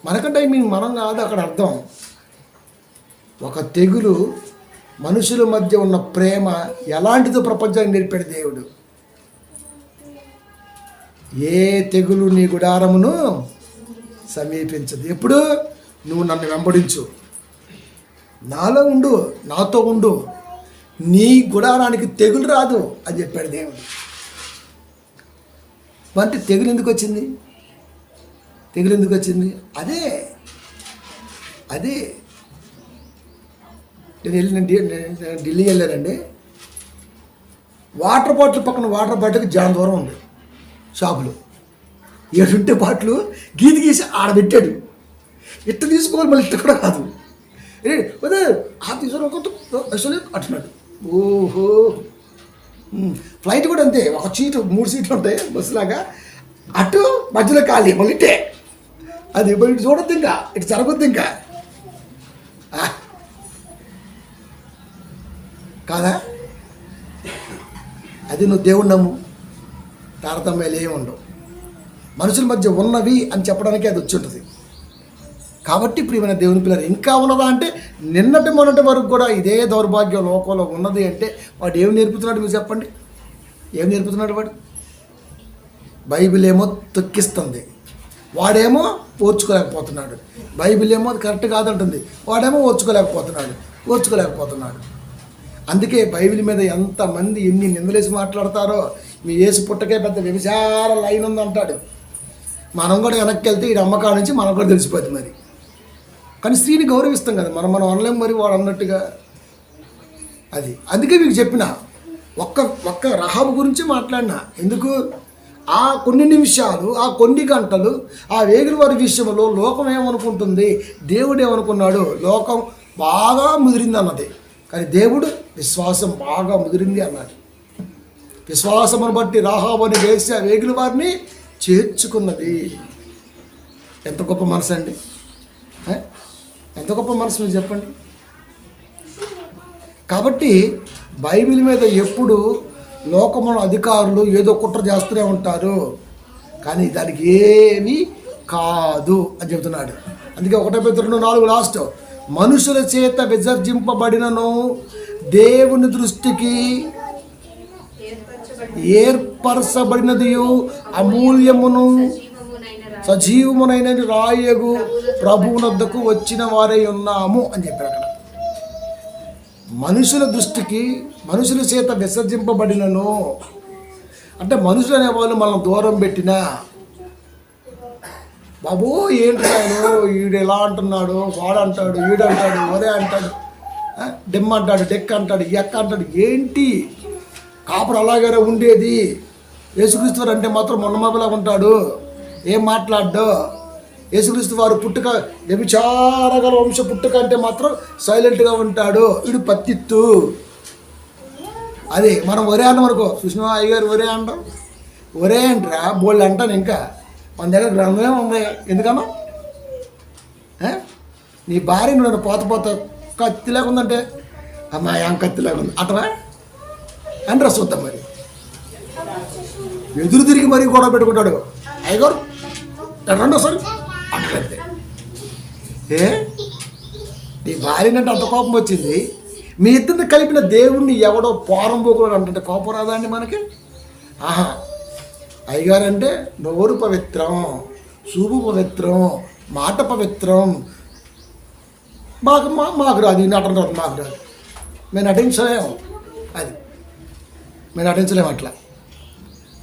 మనకంటే మనం కాదు అక్కడ అర్థం. ఒక తెగులు మనుషుల మధ్య ఉన్న ప్రేమ ఎలాంటిదో ప్రపంచానికి నేర్పాడు దేవుడు. ఏ తెగులు నీ గుడారమును సమీపించదు. ఎప్పుడు? నువ్వు నన్ను వెంబడించు, నాలో ఉండు, నాతో ఉండు, నీ గుడారానికి తెగులు రాదు అని చెప్పాడు దేవుడు. అంటే తెగులు ఎందుకు వచ్చింది? తెగులు ఎందుకు వచ్చింది? అదే నేను ఢిల్లీ వెళ్ళానండి. వాటర్ బాటిల్ పక్కన వాటర్ బాటిల్కి చాలా దూరం ఉంది షాపులు. 7 బాటిల్ గీసి ఆడబెట్టాడు. ఇట్ట తీసుకోవాలి, మళ్ళీ ఇట్ట కూడా కాదు. అదే తీసుకుని అంటున్నాడు. ఓహో, ఫ్లైట్ కూడా అంతే. ఒక సీటు 3 సీట్లు ఉంటాయి బస్సులాగా. అటు మధ్యలో ఖాళీ, మళ్ళీ ఇట్టే. అది ఇటు చూడొద్దు, ఇంకా ఇటు జరగొద్దు ఇంకా. కాదా? అది నువ్వు దేవుడు నమ్ము, తారతమ్యాలు ఏమి ఉండవు. మనుషుల మధ్య ఉన్నవి అని చెప్పడానికి అది వచ్చి ఉంటుంది. కాబట్టి ప్రియమైన దేవుని పిల్లలు, ఇంకా ఉన్నదా అంటే నిన్నటి మొన్నటి వరకు కూడా ఇదే దౌర్భాగ్యం లోకంలో ఉన్నది అంటే వాడు ఏమి నేర్పుతున్నాడు? మీరు చెప్పండి, ఏం నేర్పుతున్నాడు వాడు? బైబిల్ ఏమో తొక్కిస్తుంది, వాడేమో ఓర్చుకోలేకపోతున్నాడు. బైబిల్ ఏమో అది కరెక్ట్ కాదంటుంది, వాడేమో ఓర్చుకోలేకపోతున్నాడు. అందుకే బైబిల్ మీద ఎంతమంది ఎన్ని నిందలేసి మాట్లాడతారో. మీ యేసు పుట్టకే పెద్ద వ్యభిచార లైన్ ఉందంటాడు. మనం కూడా వెనక్కి వెళ్తే ఈ అమ్మకాల నుంచి మనకు కూడా తెలిసిపోతుంది మరి. కానీ స్త్రీని గౌరవిస్తాం కదా మనం అనలేం మరి వాడు అన్నట్టుగా. అది అందుకే మీకు చెప్పిన ఒక్క రహాబు గురించి మాట్లాడినా. ఎందుకు? ఆ కొన్ని నిమిషాలు, ఆ కొన్ని గంటలు, ఆ వేగుల వారి విషయంలో లోకం ఏమనుకుంటుంది, దేవుడు ఏమనుకున్నాడు? లోకం బాగా ముదిరింది అన్నది, కానీ దేవుడు విశ్వాసం బాగా ముదిరింది అన్నాడు. విశ్వాసమును బట్టి రాహాబుని వేసి ఆ వేగుల వారిని చేర్చుకున్నది. ఎంత గొప్ప మనసు అండి! ఎంత గొప్ప మనసు మీరు చెప్పండి. కాబట్టి బైబిల్ మీద ఎప్పుడు లోకమున అధికారులు ఏదో కుట్ర చేస్తూనే ఉంటారు, కానీ దానికి ఏమీ కాదు అని చెబుతున్నాడు. అందుకే 1 పేతురు 2:4 లాస్ట్, మనుషుల చేత విసర్జింపబడినను దేవుని దృష్టికి ఏర్పరచబడినదియు అమూల్యమును సజీవమునైన రాయగు ప్రభువునొద్దకు వచ్చిన వారై ఉన్నాము అని చెప్పారు అక్కడ. మనుషుల దృష్టికి, మనుషుల చేత విసర్జింపబడినను అంటే మనుషులు అనేవాళ్ళు మనం దూరం పెట్టినా, బాబు ఏంటాడు ఈడు ఎలా అంటున్నాడు, వాడు అంటాడు, ఈడు అంటాడు, ఒరే అంటాడు, డిమ్ అంటాడు, డెక్ అంటాడు, ఎక్క అంటాడు. ఏంటి కాపురు అలాగే ఉండేది. యేసుక్రీస్తు అంటే మాత్రం మొన్నమబలా ఉంటాడు, ఏం మాట్లాడ్డో. యేసుక్రీస్తు వారు పుట్టుక వ్యభిచారగల వంశ పుట్టుక అంటే మాత్రం సైలెంట్గా ఉంటాడు. వీడు పత్తిత్తు. అది మనం ఒరే అన్నాం అనుకో, కృష్ణ అయ్యగారు ఒరే అంటాం. ఒరే అంటరా బోళ్ళు అంటాను. ఇంకా మన దగ్గర గ్రంథమే ఉంది. ఎందుకన్నా నీ భార్య నన్ను పోత కత్తి లేకుందంటే అమ్మా ఏం కత్తి లేకుండా అటవా అంటారా చూద్దాం. మరి ఎదురు తిరిగి మరీ గొడవ పెట్టుకుంటాడు. అయ్యగారు రెండో సారి అట్లంతే. నీ భార్యనంటే అంత కోపం వచ్చింది. మీ ఇద్దరిని కలిపిన దేవుణ్ణి ఎవడో పోరం పోకున్నాడు అంటే కోపం రాదా అండి మనకి? ఆహా, అయ్యగారంటే నోరు పవిత్రం, చూపు పవిత్రం, మాట పవిత్రం. మాకు రాదు, ఈ నటన రాదు, మాకు రాదు, మేము నటించలేము. అది మేము నటించలేము అట్లా.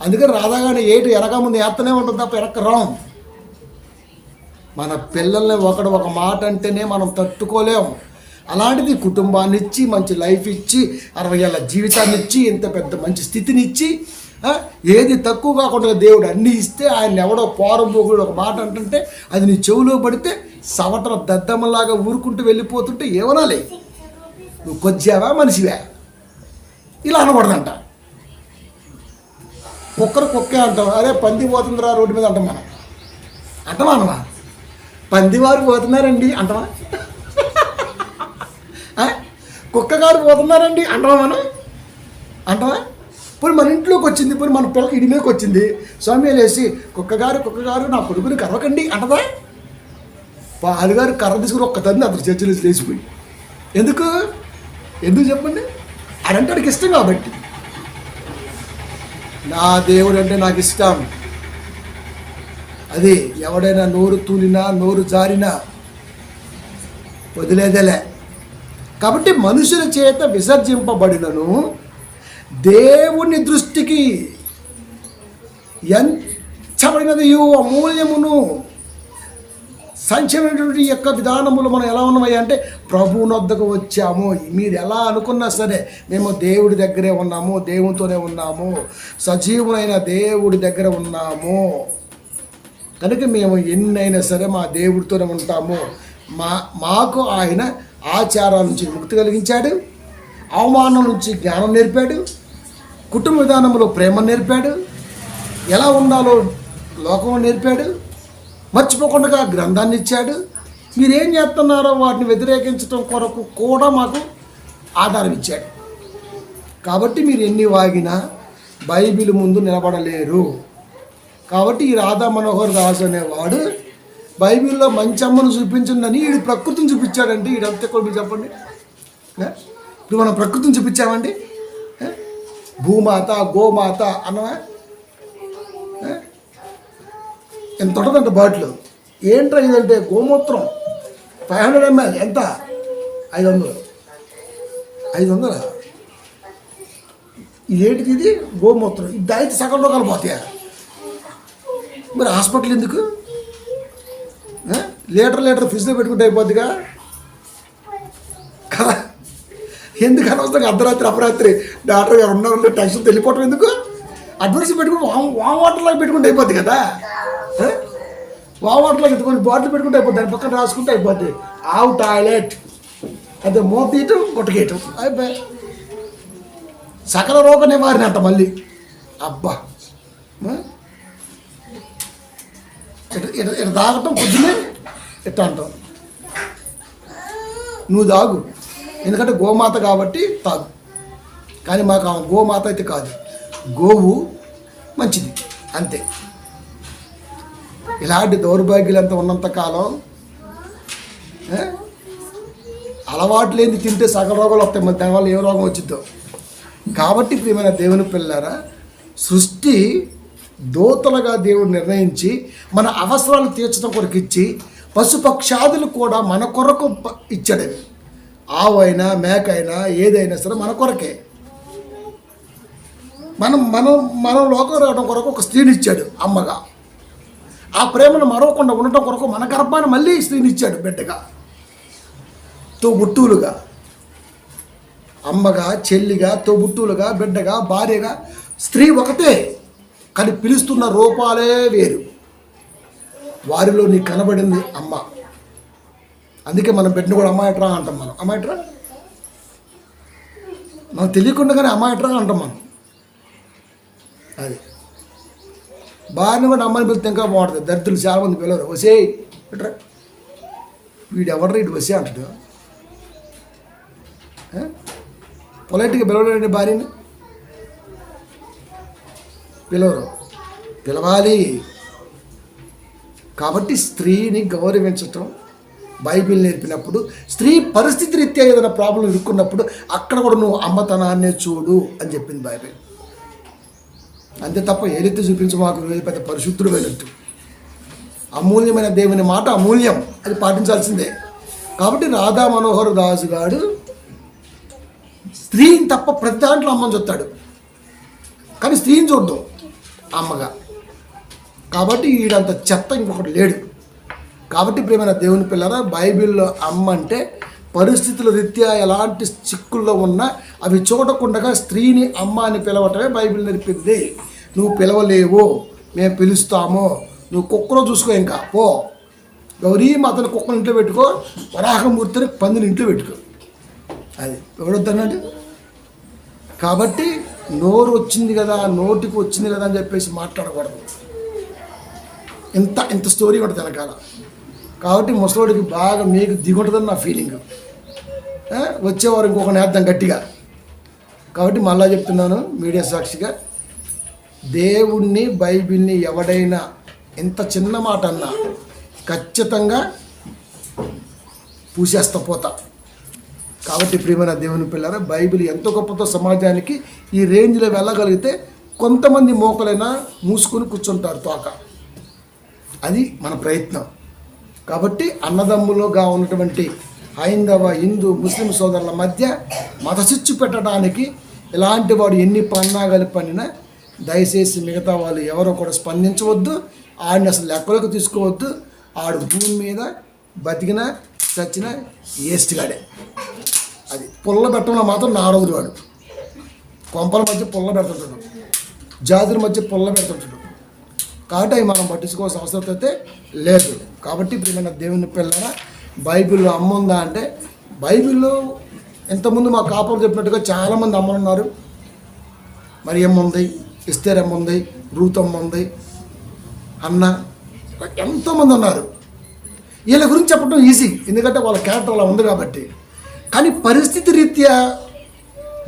అందుకని రాధాగాని ఏటు వెనక ముందు ఎత్తనే ఉంటుంది తప్ప వెనక్కి రాం. మన పిల్లల్ని ఒక మాట అంటేనే మనం తట్టుకోలేము. అలాంటిది కుటుంబాన్ని ఇచ్చి, మంచి లైఫ్ ఇచ్చి, 60 ఏళ్ళ జీవితాన్ని ఇచ్చి, ఇంత పెద్ద మంచి స్థితిని ఇచ్చి, ఏది తక్కువ కాకుండా దేవుడు అన్నీ ఇస్తే ఆయన ఎవడో పోరంబోకుడు ఒక మాట అంటుంటే అది నీ చెవులో పడితే సవటన దద్దమ్మలాగా ఊరుకుంటూ వెళ్ళిపోతుంటే ఏమనాలి? నువ్వు కొద్దివా మనిషివే ఇలా అనకూడదంట. కుక్కే అంటాం. అరే పంది పోతుందిరా రోడ్డు మీద అంటాం. మనం అంటమా అనమా? పందివారు పోతున్నారండి అంటమా? కుక్కగారు పోతున్నారండి అంటమా? మనం అంటమా? ఇప్పుడు మన ఇంట్లోకి వచ్చింది, ఇప్పుడు మన పిల్ల ఇడిలోకి వచ్చింది, స్వామి లేసి కుక్కగారు నా కొడుకుని కరవకండి అంటదా? పాలుగారు కర్ర తీసుకుని ఒక్క తండ్రి అతను చర్చలు లేచిపోయి. ఎందుకు చెప్పండి? అదంటే వాడికి ఇష్టం కాబట్టి. నా దేవుడు అంటే నాకు ఇష్టం. అది ఎవడైనా నోరు తూలినా నోరు జారినా వదిలేదేలే. కాబట్టి మనుషుల చేత విసర్జింపబడినను దేవుని దృష్టికి ఎంచబడినది అమూల్యమును సంచమైనటువంటి యొక్క విధానములు మనం ఎలా ఉన్నామయ్యా అంటే ప్రభువునొద్దకు వచ్చాము. మీరు ఎలా అనుకున్నా సరే మేము దేవుడి దగ్గరే ఉన్నాము, దేవునితోనే ఉన్నాము, సజీవునైన దేవుడి దగ్గర ఉన్నాము. కనుక మేము ఎన్నైనా సరే మా దేవుడితోనే ఉంటాము. మాకు ఆయన ఆచారాల నుంచి ముక్తి కలిగించాడు, అవమానం నుంచి జ్ఞానం నేర్పాడు, కుటుంబ విధానంలో ప్రేమ నేర్పాడు, ఎలా ఉండాలో లోకం నేర్పాడు, మర్చిపోకుండా గ్రంథాన్ని ఇచ్చాడు. మీరేం చేస్తున్నారో వాటిని వ్యతిరేకించడం కొరకు కూడా మాకు ఆధారం ఇచ్చాడు. కాబట్టి మీరు ఎన్ని వాగినా బైబిల్ ముందు నిలబడలేరు. కాబట్టి ఈ రాధా మనోహర్ దాస్ అనేవాడు బైబిల్లో మంచి అమ్మను చూపించిందని వీడు ప్రకృతిని చూపించాడండి. వీడంతే కూడా మీరు చెప్పండి. ఇప్పుడు మనం ప్రకృతిని చూపించామండి. భూమాత గోమాత అన్నవా? ఎంత ఉంటుందంట బాటిల్. ఏంట్రా ఇదంటే గోమూత్రం 500 ml. ఎంత? 500. ఇదేంటిది? ఇది గోమూత్రం. ఇది దాయితే సగం రోగాలు పోతాయా? మరి హాస్పిటల్ ఎందుకు? లీటర్ ఫ్రిడ్జ్లో పెట్టుకుంటే అయిపోద్దిగా కదా. ఎందుకు అనవసరంగా అర్ధరాత్రి అపరాత్రి డాక్టర్ గారు ఉన్నారు టెన్షన్ వెళ్ళిపోవటం ఎందుకు? అడ్వాన్స్ పెట్టుకుని వామ్ వాటర్లాగా పెట్టుకుంటే అయిపోద్ది కదా. వామ్ వాటర్లాగా ఎత్తుకొని బాటిల్ పెట్టుకుంటే అయిపోద్ది, దాని పక్కన రాసుకుంటే అయిపోద్ది. ఆవు టాయిలెట్ అదే మోపు తీయటం కొట్టకేయటం అయిపోయి సకల రోగ నివారణ అంట. మళ్ళీ అబ్బా ఇట్లా తాగటం పొద్దున్నే ఎట్లా అంటాం. నువ్వు తాగు, ఎందుకంటే గోమాత కాబట్టి తాగు. కానీ మాకు గోమాత అయితే కాదు, గోవు మంచిది అంతే. ఇలాంటి దౌర్భాగ్యులంతా ఉన్నంతకాలం అలవాటు లేని తింటే సగం రోగాలు వస్తాయి. మరి దానివల్ల ఏ రోగం వచ్చిద్దో. కాబట్టి ప్రియమైన దేవుని పిల్లారా, సృష్టి దోతలుగా దేవుడు నిర్ణయించి మన అవసరాలు తీర్చడం కొరకు ఇచ్చి పశుపక్షాదులు కూడా మన కొరకు ఇచ్చాడు. ఆవు అయినా మేక అయినా ఏదైనా సరే మన కొరకే. మనం లోకం రావడం కొరకు ఒక స్త్రీని ఇచ్చాడు అమ్మగా. ఆ ప్రేమను మరవకుండా ఉండటం కొరకు మన గర్భాన్ని మళ్ళీ స్త్రీని ఇచ్చాడు బిడ్డగా, తోబుట్టువులుగా, అమ్మగా, చెల్లిగా, తోబుట్టువులుగా, బిడ్డగా, భార్యగా. స్త్రీ ఒకటే కానీ పిలుస్తున్న రూపాలే వేరు. వారిలో నీకు కనబడింది అమ్మ. అందుకే మనం బిడ్డను కూడా అమ్మాయిట్రా అంటాం. మనం అమ్మాయిట్రా, మనకు తెలియకుండానే అమ్మాయిట్రా అంటాం మనం. అది భార్యను కూడా అమ్మాయిని పిలిస్తే ఇంకా బాగుంటుంది. దరిద్రులు చాలామంది పిల్లలు వసే ఇట్రా, వీడు ఎవడరా ఇటు వసే అంటాడు. పొలైట్గా పిలవడండి భార్యని, పిలవరు, పిలవాలి. కాబట్టి స్త్రీని గౌరవించటం బైబిల్ నేర్పినప్పుడు, స్త్రీ పరిస్థితి రీత్యా ఏదైనా ప్రాబ్లం ఇరుక్కున్నప్పుడు అక్కడ కూడా నువ్వు అమ్మతనాన్నే చూడు అని చెప్పింది బైబిల్. అంతే తప్ప ఏదైతే చూపించు మాకు పెద్ద పరిశుద్ధుడు వెళ్ళట్టు. అమూల్యమైన దేవుని మాట అమూల్యం, అది పాటించాల్సిందే. కాబట్టి రాధా మనోహర్ దాసు గారు స్త్రీని తప్ప ప్రతి దాంట్లో అమ్మని చూస్తాడు, కానీ స్త్రీని చూడ్డం అమ్మగా. కాబట్టి ఈడంత చెత్త ఇంకొకటి లేడు. కాబట్టి ప్రియమైన దేవుని పిల్లరా, బైబిల్లో అమ్మ అంటే పరిస్థితుల రీత్యా ఎలాంటి చిక్కుల్లో ఉన్నా అవి చూడకుండా స్త్రీని అమ్మ అని పిలవటమే బైబిల్ నేర్పింది. నువ్వు పిలవలేవు, మేము పిలుస్తాము, నువ్వు కుక్కలో చూసుకో, ఇంకా పో. గౌరీ మాతను కుక్కను ఇంట్లో పెట్టుకో, వరాహమూర్తిని పందిని ఇంట్లో పెట్టుకో. అది ఎవడొద్దన్నాడు. కాబట్టి నోరు వచ్చింది కదా, నోటికి వచ్చింది కదా అని చెప్పేసి మాట్లాడకూడదు. ఇంత స్టోరీ కూడా వెనకాల. కాబట్టి ముసలోడికి బాగా మీకు దిగుంటుందని నా ఫీలింగ్. వచ్చేవారు ఇంకొక నేద్దాం గట్టిగా. కాబట్టి మళ్ళా చెప్తున్నాను మీడియా సాక్షిగా, దేవుణ్ణి బైబిల్ని ఎవడైనా ఎంత చిన్న మాట అన్నా ఖచ్చితంగా పూసేస్తా పోతా. కాబట్టి ప్రియమైన దేవుని పిల్లరా, బైబిల్ ఎంత గొప్పతో సమాజానికి ఈ రేంజ్లో వెళ్ళగలిగితే కొంతమంది మోకలైనా మూసుకొని కూర్చుంటారు తోక. అది మన ప్రయత్నం. కాబట్టి అన్నదమ్ములుగా ఉన్నటువంటి హైందవ, హిందూ, ముస్లిం సోదరుల మధ్య మతచిచ్చు పెట్టడానికి ఇలాంటి వాడు ఎన్ని పన్నాగాలు పన్నినా దయచేసి మిగతా వాళ్ళు ఎవరో కూడా స్పందించవద్దు. ఆడిని అసలు లెక్కలోకి తీసుకోవద్దు. ఆడు భూమి మీద బతికినా చచ్చినా ఏస్ట్గాడే. అది పుల్ల పెట్టడంలో మాత్రం నారదుడు వాడు. కొంపల మధ్య పుల్ల పెడుతుంటాడు, జాతుల మధ్య పుల్ల పెడుతుంటాడు. కాబట్టి అవి మనం పట్టించుకోవాల్సిన అవసరం అయితే లేదు. కాబట్టి ప్రియమైన దేవుని పిల్లరా, బైబిల్లో అమ్మ ఉందా అంటే, బైబిల్లో ఇంతకుముందు మా కాపులు చెప్పినట్టుగా చాలామంది అమ్మలు ఉన్నారు. మరి ఏముంది, ఇస్తేర్ అమ్మ ఉంది, రూత్ అమ్మ ఉంది, అన్న, ఎంతోమంది ఉన్నారు. వీళ్ళ గురించి చెప్పడం ఈజీ, ఎందుకంటే వాళ్ళ క్యారెక్టర్ అలా ఉంది కాబట్టి. కానీ పరిస్థితి రీత్యా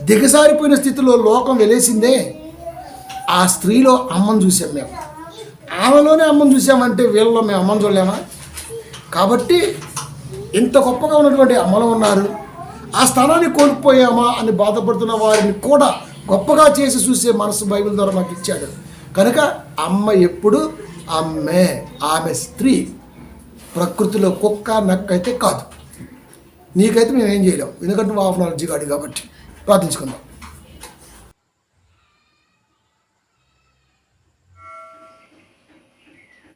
దిగజారిపోయిన స్థితిలో లోకం వెలేసిందే. ఆ స్త్రీలో అమ్మను చూసాం మేము, ఆమెలోనే అమ్మను చూసామంటే వీళ్ళలో మేము అమ్మను చూడలేమా? కాబట్టి ఇంత గొప్పగా ఉన్నటువంటి అమ్మలు ఉన్నారు. ఆ స్థానాన్ని కోల్పోయామా అని బాధపడుతున్న వారిని కూడా గొప్పగా చేసి చూసే మనసు బైబిల్ ద్వారా మాకు ఇచ్చాడు. కనుక అమ్మ ఎప్పుడు అమ్మే, ఆమె స్త్రీ. ప్రకృతిలో కుక్క నక్క అయితే కాదు. నీకైతే మేము ఏం చేయలేం, ఎందుకంటే నువ్వు హాఫ్ నాలెడ్జ్ కాదు. కాబట్టి ప్రార్థించుకుందాం.